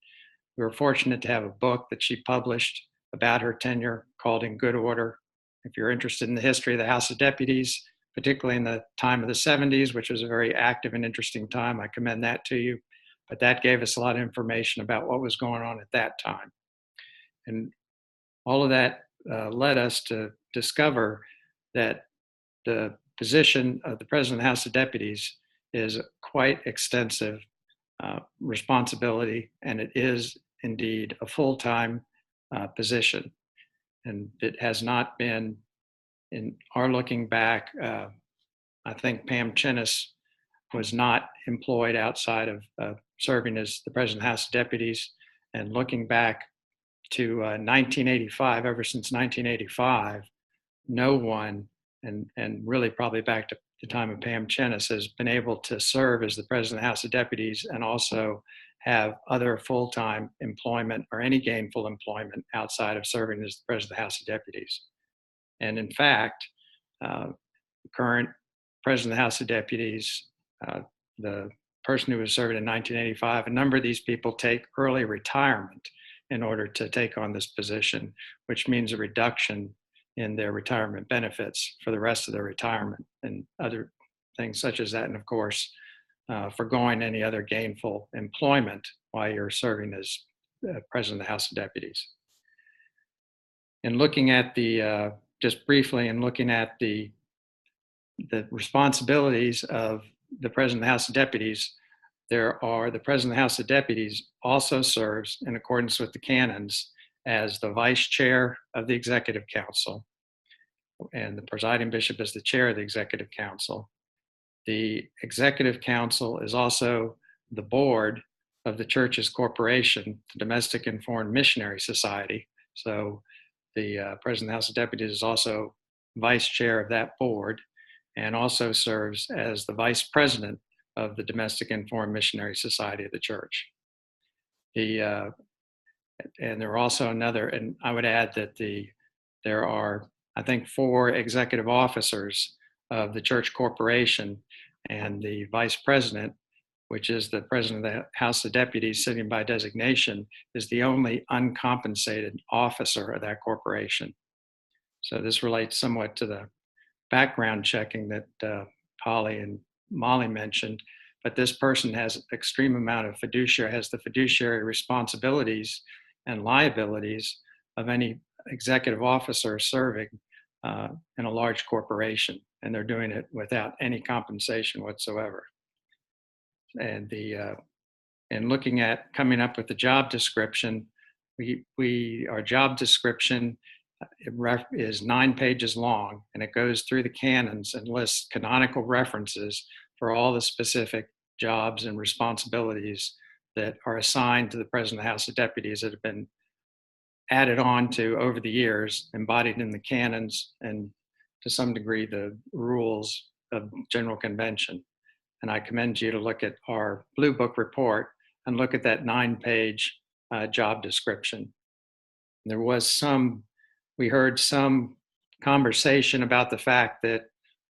we were fortunate to have a book that she published about her tenure called In Good Order. If you're interested in the history of the House of Deputies, particularly in the time of the 70s, which was a very active and interesting time, I commend that to you. But that gave us a lot of information about what was going on at that time. And all of that led us to discover that the position of the President of the House of Deputies is quite extensive responsibility, and it is indeed a full-time position. And it has not been, in our looking back, I think Pam Chinnis was not employed outside of serving as the President of the House of Deputies. And looking back to 1985, ever since 1985, no one, and really probably back to the time of Pam Chinnis, has been able to serve as the President of the House of Deputies and also have other full-time employment or any gainful employment outside of serving as the President of the House of Deputies. And in fact, the current President of the House of Deputies, the person who was serving in 1985, a number of these people take early retirement in order to take on this position, which means a reduction in their retirement benefits for the rest of their retirement and other things such as that. And of course, forgoing any other gainful employment while you're serving as President of the House of Deputies. And looking at the, just briefly, and looking at the responsibilities of the President of the House of Deputies, the President of the House of Deputies also serves in accordance with the canons as the Vice Chair of the Executive Council, and the presiding bishop is the Chair of the Executive Council. The Executive Council is also the board of the Church's corporation, the Domestic and Foreign Missionary Society. So the President of the House of Deputies is also Vice Chair of that board, and also serves as the Vice President of the Domestic and Foreign Missionary Society of the Church. And there are also another, and I would add that there are, I think, 4 executive officers of the church corporation, and the Vice President, which is the President of the House of Deputies sitting by designation, is the only uncompensated officer of that corporation. So this relates somewhat to the background checking that Holly and Molly mentioned, but this person has extreme amount of has the fiduciary responsibilities and liabilities of any executive officer serving in a large corporation, and they're doing it without any compensation whatsoever. And and looking at coming up with the job description, our job description is 9 pages long, and it goes through the canons and lists canonical references for all the specific jobs and responsibilities that are assigned to the President of the House of Deputies that have been added on to over the years, embodied in the canons and to some degree the rules of General Convention. And I commend you to look at our Blue Book report and look at that 9-page job description. There was we heard some conversation about the fact that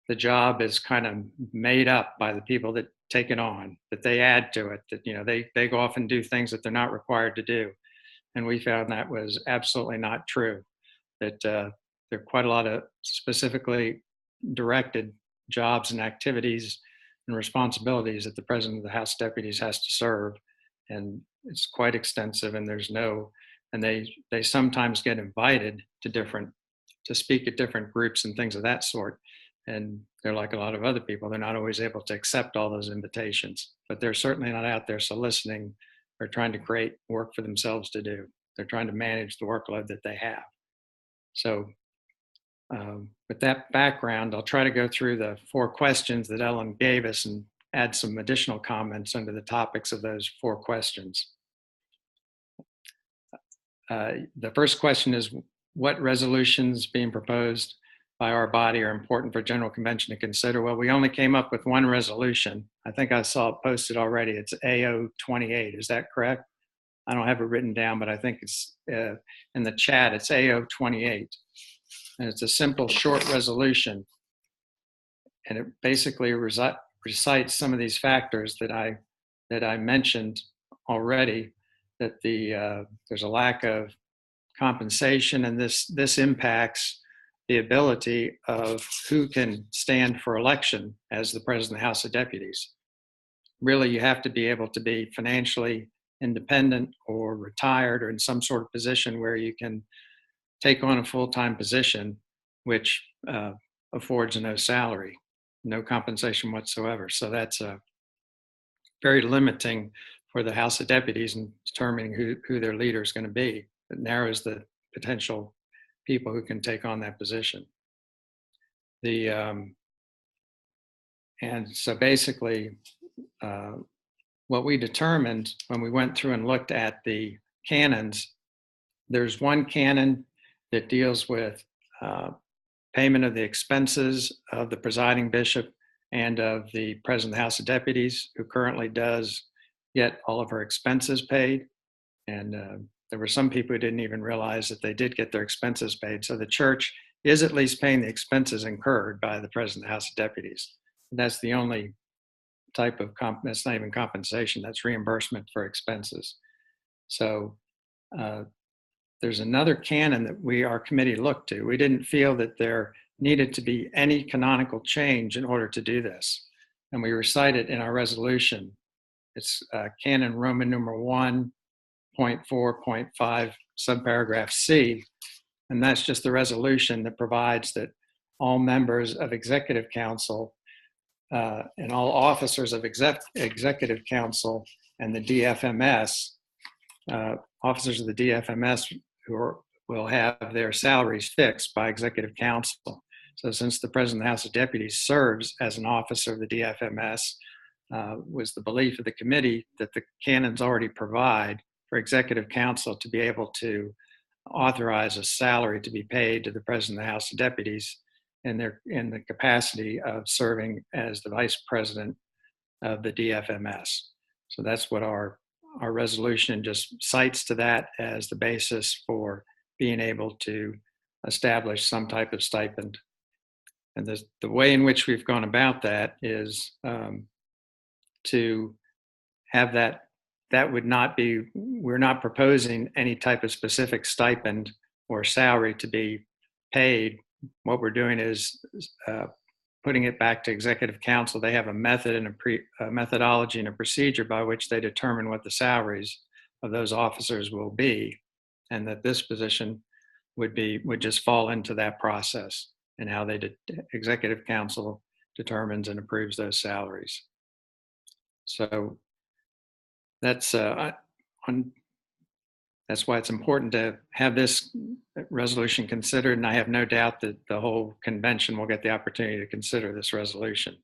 the job is kind of made up by the people that take it on, that they add to it, that they go off and do things that they're not required to do. And we found that was absolutely not true, that there are quite a lot of specifically directed jobs and activities and responsibilities that the President of the House of Deputies has to serve. And it's quite extensive, and they sometimes get invited to speak at different groups and things of that sort. And they're like a lot of other people, they're not always able to accept all those invitations, but they're certainly not out there soliciting or trying to create work for themselves to do. They're trying to manage the workload that they have. So with that background, I'll try to go through the 4 questions that Ellen gave us and add some additional comments under the topics of those 4 questions. The first question is, what resolutions being proposed by our body are important for General Convention to consider? Well, we only came up with 1 resolution. I think I saw it posted already. It's AO 28. Is that correct? I don't have it written down, but I think it's in the chat. It's AO 28. And it's a simple, short resolution. And it basically recites some of these factors that I mentioned already, that there's a lack of compensation, and this impacts the ability of who can stand for election as the President of the House of Deputies. Really, you have to be able to be financially independent or retired or in some sort of position where you can take on a full-time position, which affords no salary, no compensation whatsoever. So that's very limiting for the House of Deputies in determining who their leader is going to be. It narrows the potential people who can take on that position. And so basically, what we determined when we went through and looked at the canons, there's one canon that deals with payment of the expenses of the presiding bishop and of the president of the House of Deputies, who currently does get all of her expenses paid. And there were some people who didn't even realize that they did get their expenses paid. So the church is at least paying the expenses incurred by the president of the House of Deputies. And that's the only type of, that's not even compensation, that's reimbursement for expenses. So there's another canon that our committee looked to. We didn't feel that there needed to be any canonical change in order to do this. And we recite it in our resolution. It's canon Roman numeral 1.4.5 subparagraph C. And that's just the resolution that provides that all members of executive council and all officers of executive council and the DFMS, officers of the DFMS will have their salaries fixed by executive council. So since the president of the House of Deputies serves as an officer of the DFMS, was the belief of the committee that the canons already provide for executive council to be able to authorize a salary to be paid to the president of the House of Deputies in the capacity of serving as the vice president of the DFMS. So that's what our resolution just cites to that as the basis for being able to establish some type of stipend. And the way in which we've gone about that is to have that would not be, we're not proposing any type of specific stipend or salary to be paid. What we're doing is putting it back to executive council. They have a method and a methodology and a procedure by which they determine what the salaries of those officers will be, and that this position would just fall into that process and how executive council determines and approves those salaries. So that's why it's important to have this resolution considered, and I have no doubt that the whole convention will get the opportunity to consider this resolution.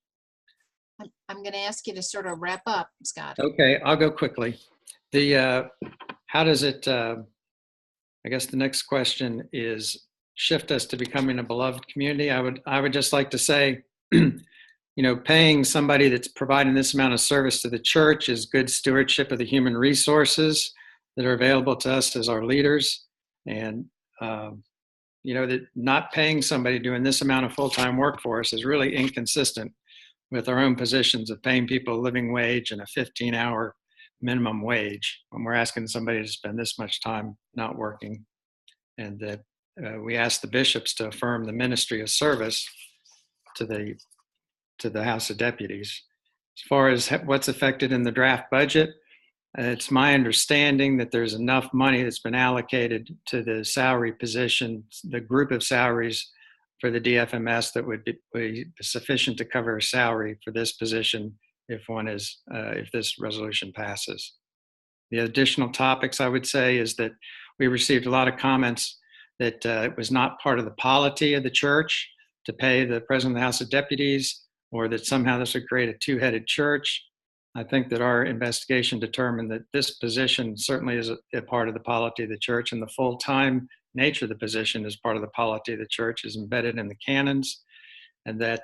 I'm going to ask you to sort of wrap up, Scott. Okay, I'll go quickly. How does it, I guess the next question is, shift us to becoming a beloved community? I would just like to say, paying somebody that's providing this amount of service to the church is good stewardship of the human resources that are available to us as our leaders. And, that not paying somebody doing this amount of full-time work for us is really inconsistent with our own positions of paying people a living wage and a 15-hour minimum wage when we're asking somebody to spend this much time not working. And that we ask the bishops to affirm the ministry of service to the House of Deputies. As far as what's affected in the draft budget, it's my understanding that there's enough money that's been allocated to the salary position, the group of salaries for the DFMS, that would be sufficient to cover a salary for this position if this resolution passes. The additional topics I would say is that we received a lot of comments that it was not part of the polity of the church to pay the president of the House of Deputies, or that somehow this would create a two-headed church. I think that our investigation determined that this position certainly is a part of the polity of the church, and the full-time nature of the position is part of the polity of the church, is embedded in the canons, and that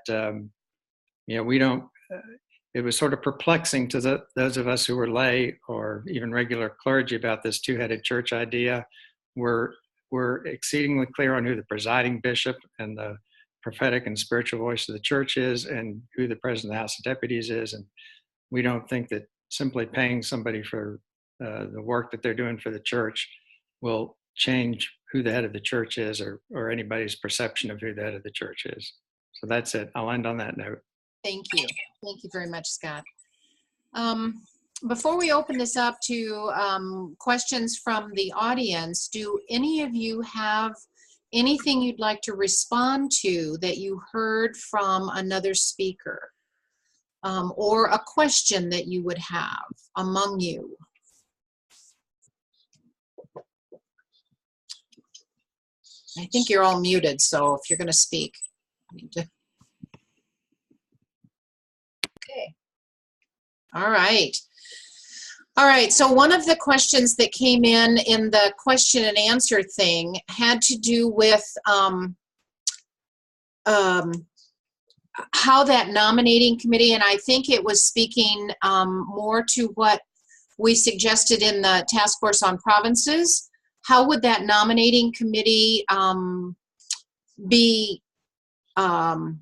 it was sort of perplexing to those of us who were lay or even regular clergy about this two-headed church idea. We're exceedingly clear on who the presiding bishop and the prophetic and spiritual voice of the church is, and who the president of the House of Deputies is. And we don't think that simply paying somebody for the work that they're doing for the church will change who the head of the church is, or anybody's perception of who the head of the church is. So that's it. I'll end on that note. Thank you. Thank you very much, Scott. Before we open this up to questions from the audience, do any of you have anything you'd like to respond to that you heard from another speaker? Or a question that you would have among you? I think you're all muted, so if you're going to speak, I need to. Okay. All right. All right, so one of the questions that came in the question and answer thing had to do with how that nominating committee, and I think it was speaking more to what we suggested in the task force on provinces. How would that nominating committee be how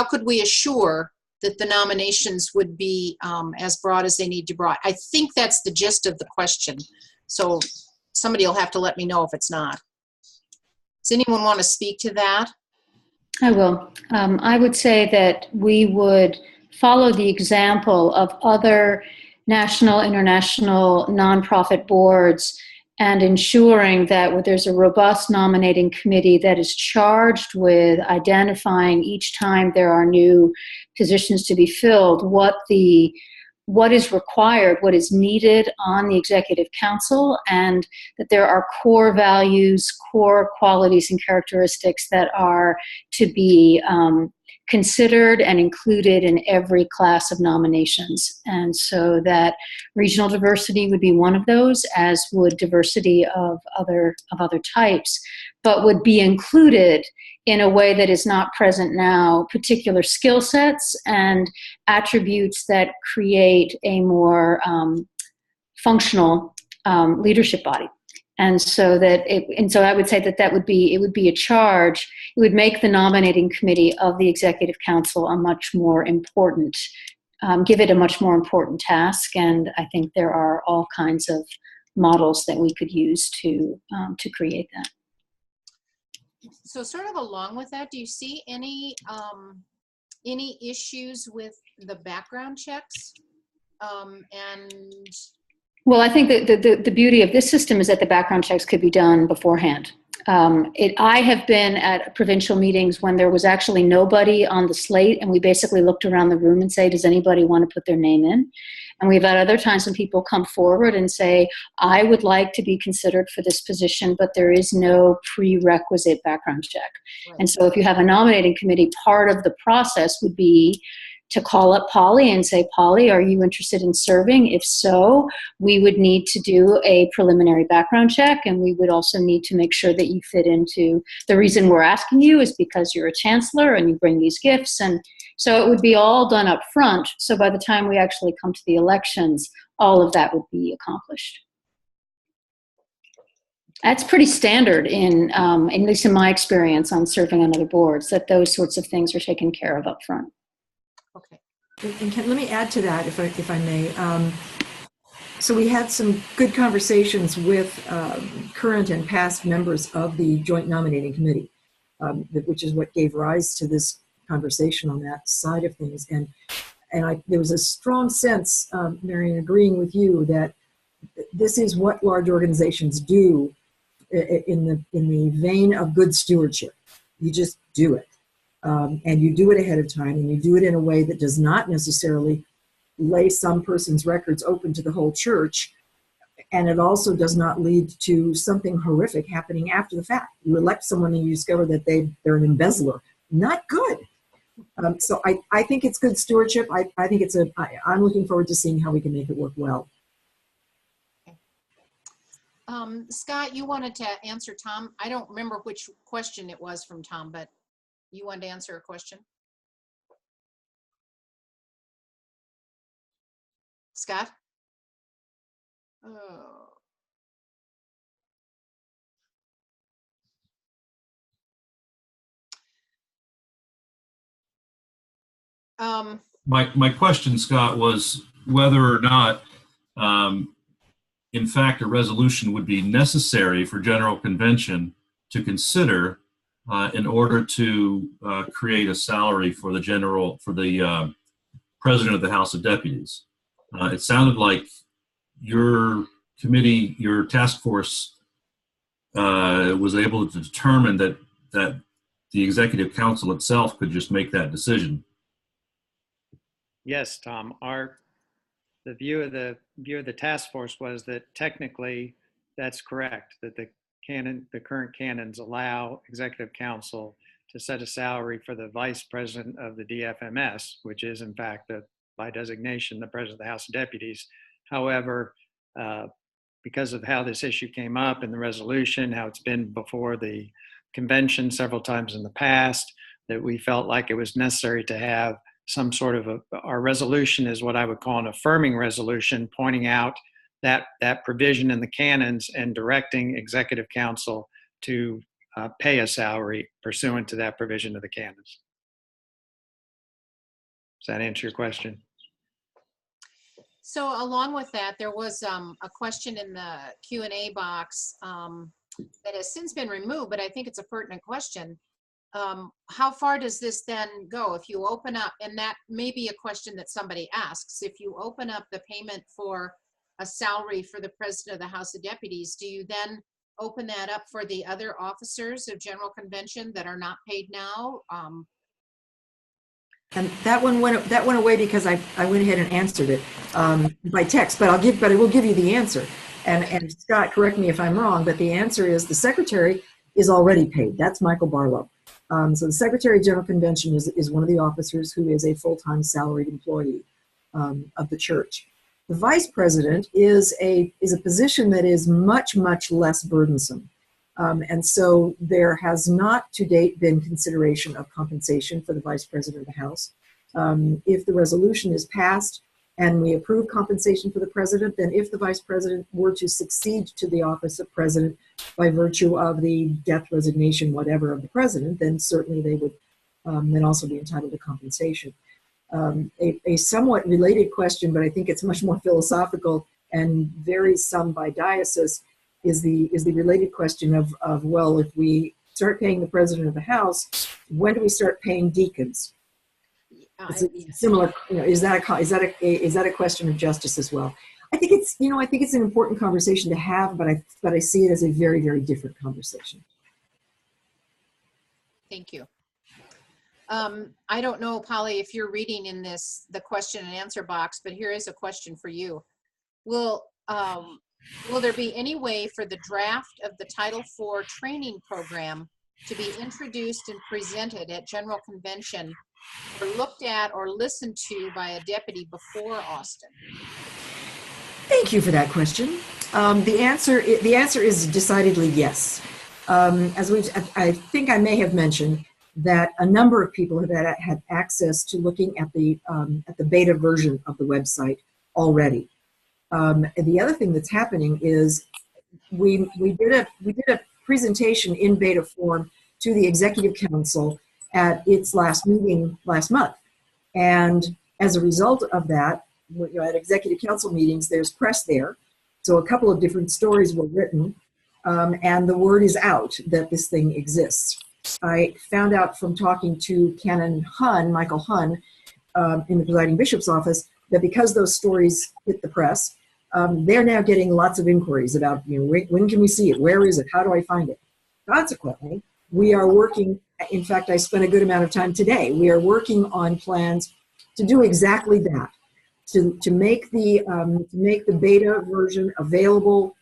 could we assure that the nominations would be as broad as they need to be broad? I think that's the gist of the question. So somebody will have to let me know if it's not. Does anyone want to speak to that? I will. I would say that we would follow the example of other national, international, nonprofit boards and ensuring that there's a robust nominating committee that is charged with identifying each time there are new positions to be filled, what is required, what is needed on the executive council, and that there are core values, core qualities and characteristics that are to be considered and included in every class of nominations. And so that regional diversity would be one of those, as would diversity of other types, but would be included in a way that is not present now, particular skill sets and attributes that create a more functional leadership body. And so I would say that it would be a charge. It would make the nominating committee of the executive council a much more important, give it a much more important task. And I think there are all kinds of models that we could use to create that. So sort of along with that, do you see any issues with the background checks? Well, I think that the beauty of this system is that the background checks could be done beforehand. I have been at provincial meetings when there was actually nobody on the slate, and we basically looked around the room and say, does anybody want to put their name in? And we've had other times when people come forward and say, I would like to be considered for this position, but there is no prerequisite background check. Right. And so if you have a nominating committee, part of the process would be to call up Polly and say, Polly, are you interested in serving? If so, we would need to do a preliminary background check, and we would also need to make sure that you fit into, the reason we're asking you is because you're a chancellor and you bring these gifts. And so it would be all done up front. So by the time we actually come to the elections, all of that would be accomplished. That's pretty standard at least in my experience on serving on other boards, that those sorts of things are taken care of up front. Okay. And let me add to that, if I may. So we had some good conversations with current and past members of the Joint Nominating Committee, which is what gave rise to this conversation on that side of things. And there was a strong sense, Mariann, agreeing with you that this is what large organizations do in the vein of good stewardship. You just do it. And you do it ahead of time, and you do it in a way that does not necessarily lay some person's records open to the whole church, and it also does not lead to something horrific happening after the fact. You elect someone and you discover that they're an embezzler. Not good. So I think it's good stewardship. I think I'm looking forward to seeing how we can make it work well. Scott, you wanted to answer Tom. I don't remember which question it was from Tom, but you wanted to answer a question? Scott? Oh. My question, Scott, was whether or not, in fact, a resolution would be necessary for General Convention to consider in order to create a salary for the President of the House of Deputies. It sounded like your committee, your task force, was able to determine that the Executive Council itself could just make that decision. Yes, Tom. The view of the task force was that technically that's correct, that the the current canons allow executive council to set a salary for the vice president of the DFMS, which is in fact by designation the president of the House of Deputies. However, because of how this issue came up in the resolution, how it's been before the convention several times in the past, that we felt like it was necessary to have some sort of our resolution is what I would call an affirming resolution, pointing out that provision in the canons and directing executive council to pay a salary pursuant to that provision of the canons. Does that answer your question? So along with that, there was a question in the Q&A box that has since been removed, but I think it's a pertinent question. How far does this then go? If you open up, and that may be a question that somebody asks, if you open up the payment for a salary for the president of the House of Deputies, do you then open that up for the other officers of General Convention that are not paid now? And that one went away because I went ahead and answered it by text, but I will give you the answer. And Scott, correct me if I'm wrong, but the answer is the secretary is already paid. That's Michael Barlow. So the Secretary of General Convention is one of the officers who is a full-time salaried employee of the church. The vice president is a position that is much, much less burdensome. And so there has not to date been consideration of compensation for the vice president of the House. If the resolution is passed and we approve compensation for the president, then if the vice president were to succeed to the office of president by virtue of the death, resignation, whatever of the president, then certainly they would then also be entitled to compensation. A somewhat related question, but I think it's much more philosophical and varies some by diocese, is the related question of well, if we start paying the president of the House, when do we start paying deacons? Similar, is that a question of justice as well? I think it's an important conversation to have, but I see it as a very, very different conversation. Thank you. I don't know, Polly, if you're reading in the question and answer box, but here is a question for you. Will there be any way for the draft of the Title IV training program to be introduced and presented at General Convention, or looked at or listened to by a deputy before Austin? Thank you for that question. The answer is decidedly yes. I think I may have mentioned that a number of people have had access to looking at the beta version of the website already. And the other thing that's happening is we did a presentation in beta form to the Executive Council at its last meeting last month. And as a result of that, at Executive Council meetings, there's press there. So a couple of different stories were written, and the word is out that this thing exists. I found out from talking to Canon Hunn, Michael Hunn, in the presiding bishop's office, that because those stories hit the press, they're now getting lots of inquiries about, when can we see it? Where is it? How do I find it? Consequently, we are working, in fact, I spent a good amount of time today, we are working on plans to do exactly that, to make the beta version available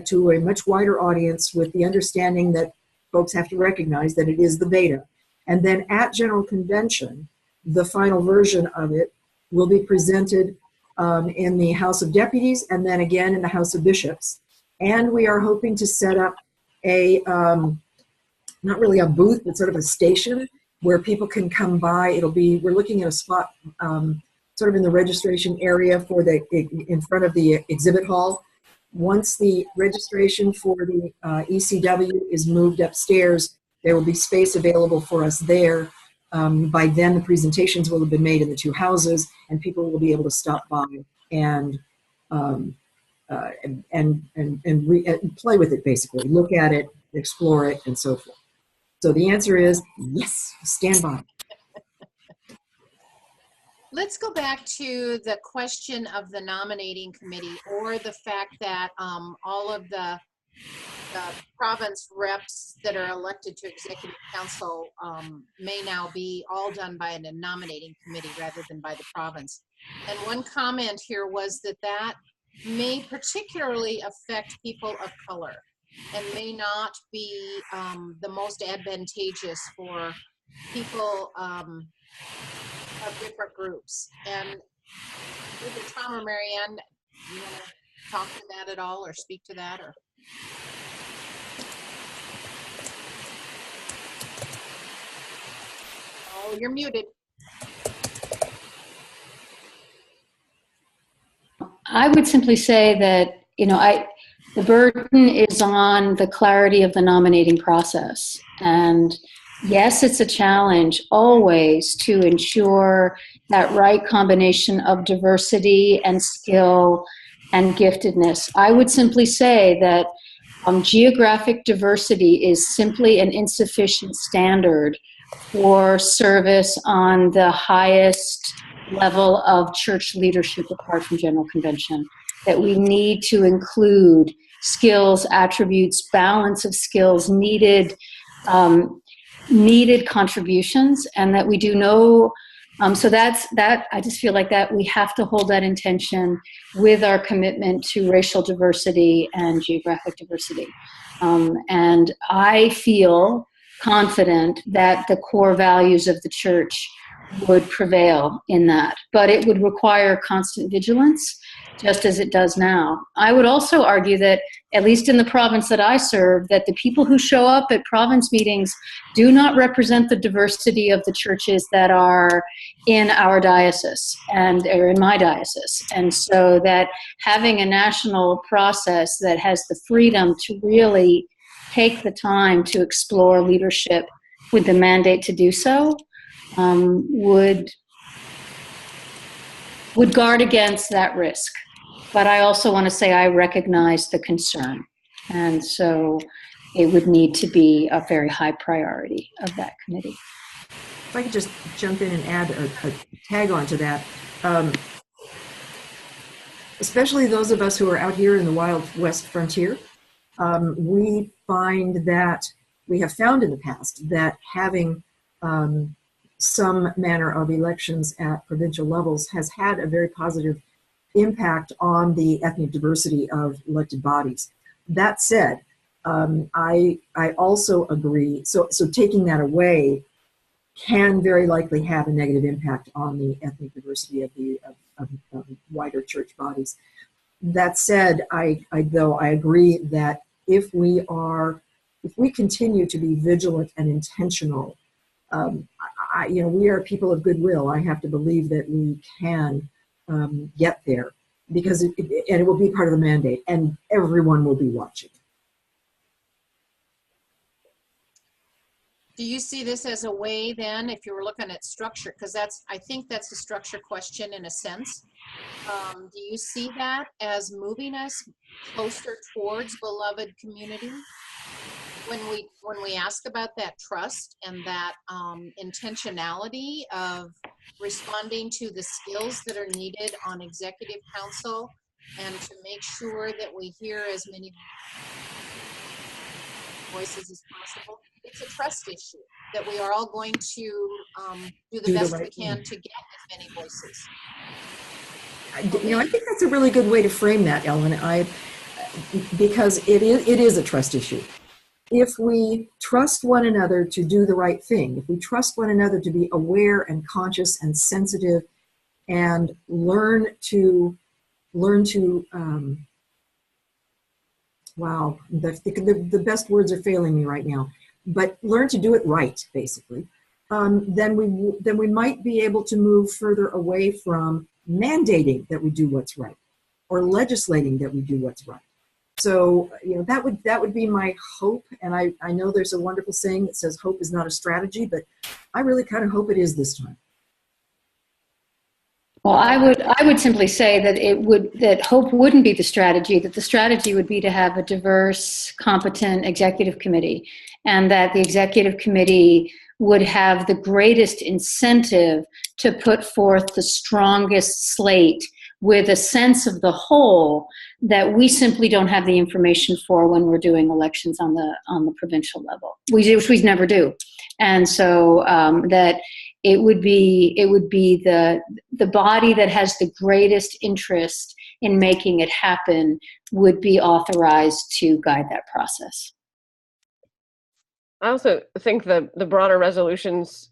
to a much wider audience, with the understanding that folks have to recognize that it is the beta. And then at General Convention, the final version of it will be presented in the House of Deputies and then again in the House of Bishops. And we are hoping to set up not really a booth, but sort of a station where people can come by. We're looking at a spot sort of in the registration area in front of the exhibit hall. Once the registration for the ECW is moved upstairs, there will be space available for us there. By then, the presentations will have been made in the two houses, and people will be able to stop by and play with it, basically, look at it, explore it, and so forth. So the answer is yes. Stand by. Let's go back to the question of the nominating committee, or the fact that all of the province reps that are elected to executive council may now be all done by a nominating committee rather than by the province. And one comment here was that may particularly affect people of color. and may not be the most advantageous for people of different groups. And either Tom or Mariann, you want to talk to that at all or speak to that? Or oh, you're muted. I would simply say that, the burden is on the clarity of the nominating process. And yes, it's a challenge always to ensure that right combination of diversity and skill and giftedness. I would simply say that geographic diversity is simply an insufficient standard for service on the highest level of church leadership apart from General Convention, that we need to include skills, attributes, balance of skills, needed contributions, and that we do know, so that I just feel like that we have to hold that intention with our commitment to racial diversity and geographic diversity. And I feel confident that the core values of the church would prevail in that, but it would require constant vigilance, just as it does now. I would also argue that, at least in the province that I serve, that the people who show up at province meetings do not represent the diversity of the churches that are in our diocese or in my diocese. And so that having a national process that has the freedom to really take the time to explore leadership with the mandate to do so would guard against that risk. But I also want to say I recognize the concern. And so it would need to be a very high priority of that committee. If I could just jump in and add a tag on to that, especially those of us who are out here in the Wild West frontier, we have found in the past that having some manner of elections at provincial levels has had a very positive impact on the ethnic diversity of elected bodies. That said, I also agree, so taking that away can very likely have a negative impact on the ethnic diversity of wider church bodies. That said, I agree that if we continue to be vigilant and intentional, we are people of goodwill. I have to believe that we can get there, because it will be part of the mandate, and everyone will be watching. Do you see this as a way then, if you were looking at structure, because I think that's a structure question in a sense. Do you see that as moving us closer towards beloved community? When we ask about that trust and that intentionality of responding to the skills that are needed on executive council, and to make sure that we hear as many voices as possible, it's a trust issue that we are all going to do the best we can to get as many voices. I think that's a really good way to frame that, Ellen. Because it is a trust issue. If we trust one another to do the right thing, if we trust one another to be aware and conscious and sensitive, and learn to wow, the best words are failing me right now, but learn to do it right, basically, then we might be able to move further away from mandating that we do what's right, or legislating that we do what's right. So, that would be my hope. And I know there's a wonderful saying that says hope is not a strategy, but I really kind of hope it is this time. Well, I would simply say that hope wouldn't be the strategy, that the strategy would be to have a diverse, competent executive committee, and that the executive committee would have the greatest incentive to put forth the strongest slate with a sense of the whole that we simply don't have the information for when we're doing elections on the provincial level. Which we never do. And so that it would be the body that has the greatest interest in making it happen would be authorized to guide that process. I also think the broader resolutions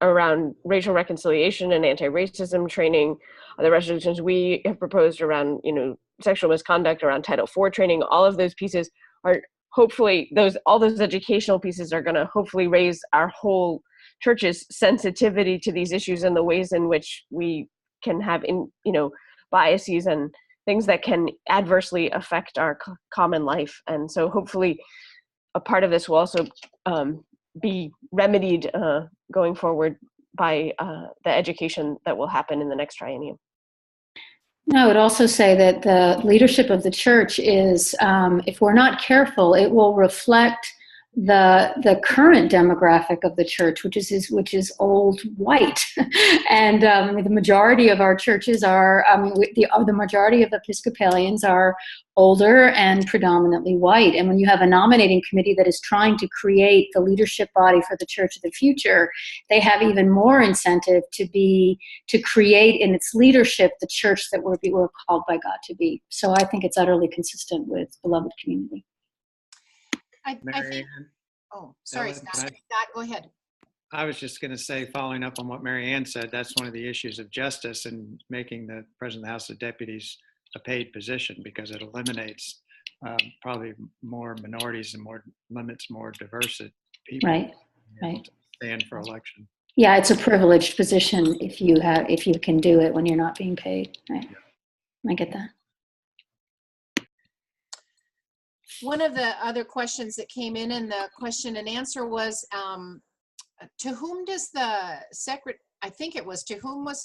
around racial reconciliation and anti-racism training, the resolutions we have proposed around, sexual misconduct, around Title IV training, all of those pieces are hopefully, all those educational pieces are going to hopefully raise our whole church's sensitivity to these issues and the ways in which we can have biases and things that can adversely affect our common life. And so hopefully a part of this will also be remedied going forward by the education that will happen in the next triennium. I would also say that the leadership of the church is, if we're not careful, it will reflect the current demographic of the church, which is old white, and the majority of our churches are, the majority of Episcopalians are older and predominantly white. And when you have a nominating committee that is trying to create the leadership body for the church of the future, they have even more incentive to create in its leadership the church that we're called by God to be. So I think it's utterly consistent with beloved community. I think, oh, sorry, Scott. Scott, go ahead. I was just going to say, following up on what Mariann said, that's one of the issues of justice in making the President of the House of Deputies a paid position, because it eliminates probably more minorities and limits more diverse people. Right. To stand for election. Yeah, it's a privileged position if you can do it when you're not being paid. Right. Yeah. I get that. One of the other questions that came in the question and answer was, to whom was the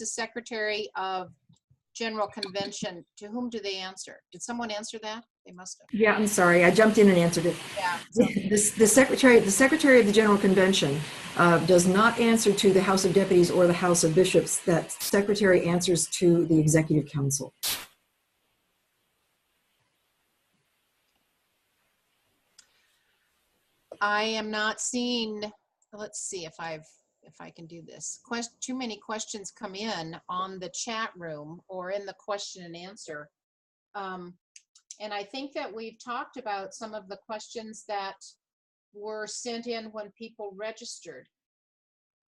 Secretary of General Convention, to whom do they answer? Did someone answer that? They must have. Yeah, I'm sorry, I jumped in and answered it. Yeah. The Secretary of the General Convention does not answer to the House of Deputies or the House of Bishops. That Secretary answers to the Executive Council. I am not seeing, let's see if I can do this. Too many questions come in on the chat room or in the question and answer. And I think that we've talked about some of the questions that were sent in when people registered.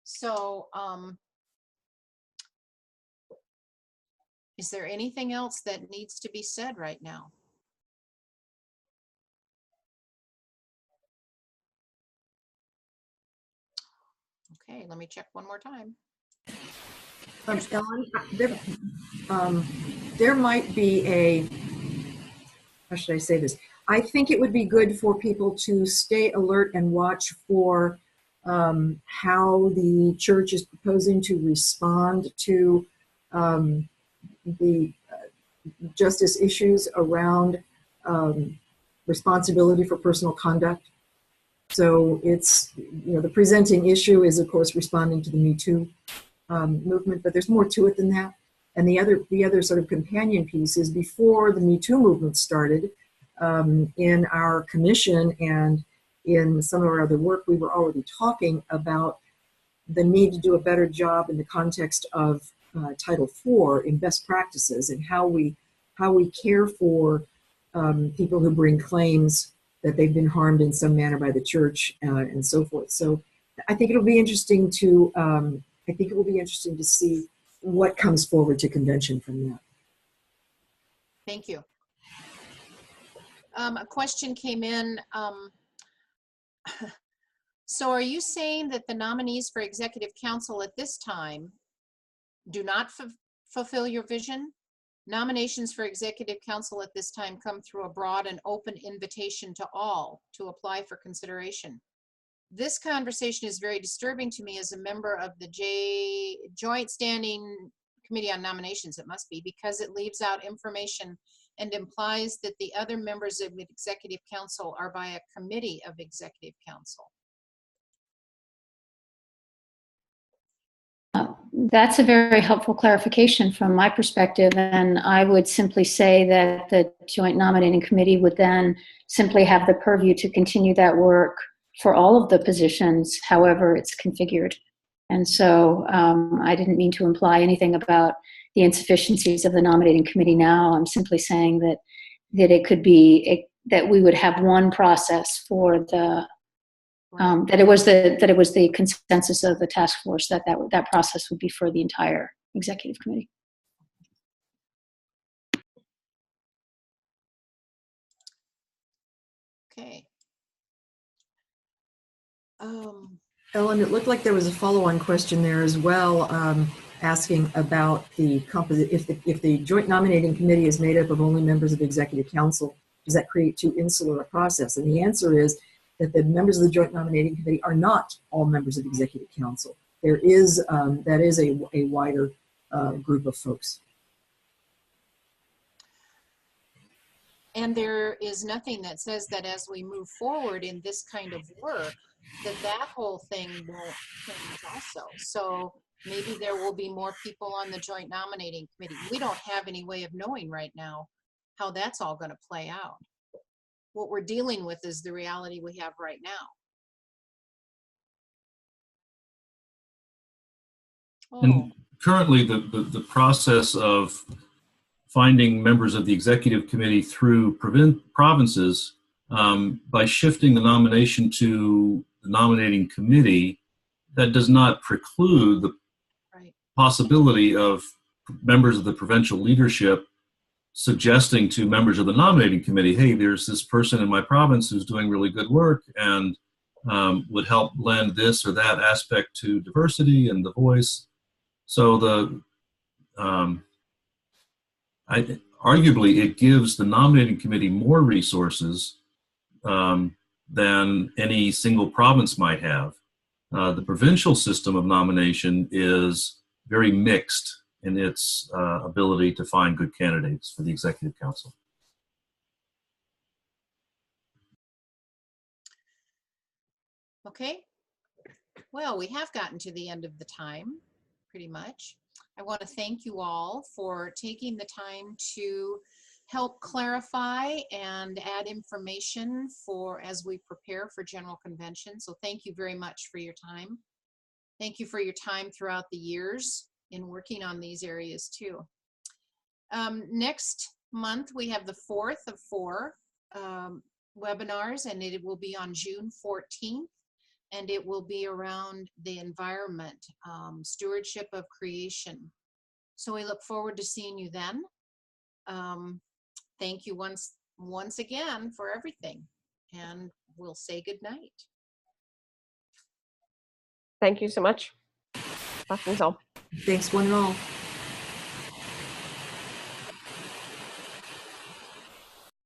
So is there anything else that needs to be said right now? Okay, let me check one more time. Ellen, there might be how should I say this? I think it would be good for people to stay alert and watch for how the church is proposing to respond to the justice issues around responsibility for personal conduct. So it's, the presenting issue is, of course, responding to the Me Too movement, but there's more to it than that. And the other sort of companion piece is, before the Me Too movement started, in our commission and in some of our other work, we were already talking about the need to do a better job in the context of Title IV in best practices, and how we care for people who bring claims that they've been harmed in some manner by the church, and so forth. So I think it'll be interesting to see what comes forward to convention from that. Thank you. A question came in. So are you saying that the nominees for executive council at this time do not fulfill your vision? Nominations for executive council at this time come through a broad and open invitation to all to apply for consideration. This conversation is very disturbing to me as a member of the Joint Standing Committee on Nominations, it must be, because it leaves out information and implies that the other members of the executive council are by a committee of executive council. That's a very helpful clarification from my perspective, and I would simply say that the Joint Nominating Committee would then simply have the purview to continue that work for all of the positions, however it's configured. And so I didn't mean to imply anything about the insufficiencies of the nominating committee now. I'm simply saying that it could be that we would have one process for the that it was the consensus of the task force that process would be for the entire executive committee. Okay. Ellen, it looked like there was a follow-on question there as well, asking about the if the joint nominating committee is made up of only members of the executive council, does that create too insular a process? And the answer is that the members of the joint nominating committee are not all members of the executive council. There is that is a wider group of folks. And there is nothing that says that as we move forward in this kind of work, that whole thing won't change also. So maybe there will be more people on the joint nominating committee. We don't have any way of knowing right now how that's all going to play out. What we're dealing with is the reality we have right now. And currently the process of finding members of the executive committee through provinces, by shifting the nomination to the nominating committee, that does not preclude the possibility of members of the provincial leadership suggesting to members of the nominating committee, hey, there's this person in my province who's doing really good work and would help lend this or that aspect to diversity and the voice. So arguably it gives the nominating committee more resources than any single province might have. The provincial system of nomination is very mixed in its ability to find good candidates for the executive council. Okay. Well, we have gotten to the end of the time, pretty much. I want to thank you all for taking the time to help clarify and add information as we prepare for General Convention. So thank you very much for your time. Thank you for your time throughout the years in working on these areas too. Next month, we have the 4th of 4 webinars, and it will be on June 14th. And it will be around the environment, stewardship of creation. So we look forward to seeing you then. Thank you once again for everything, and we'll say good night. Thank you so much. Blessings all. Thanks one and all.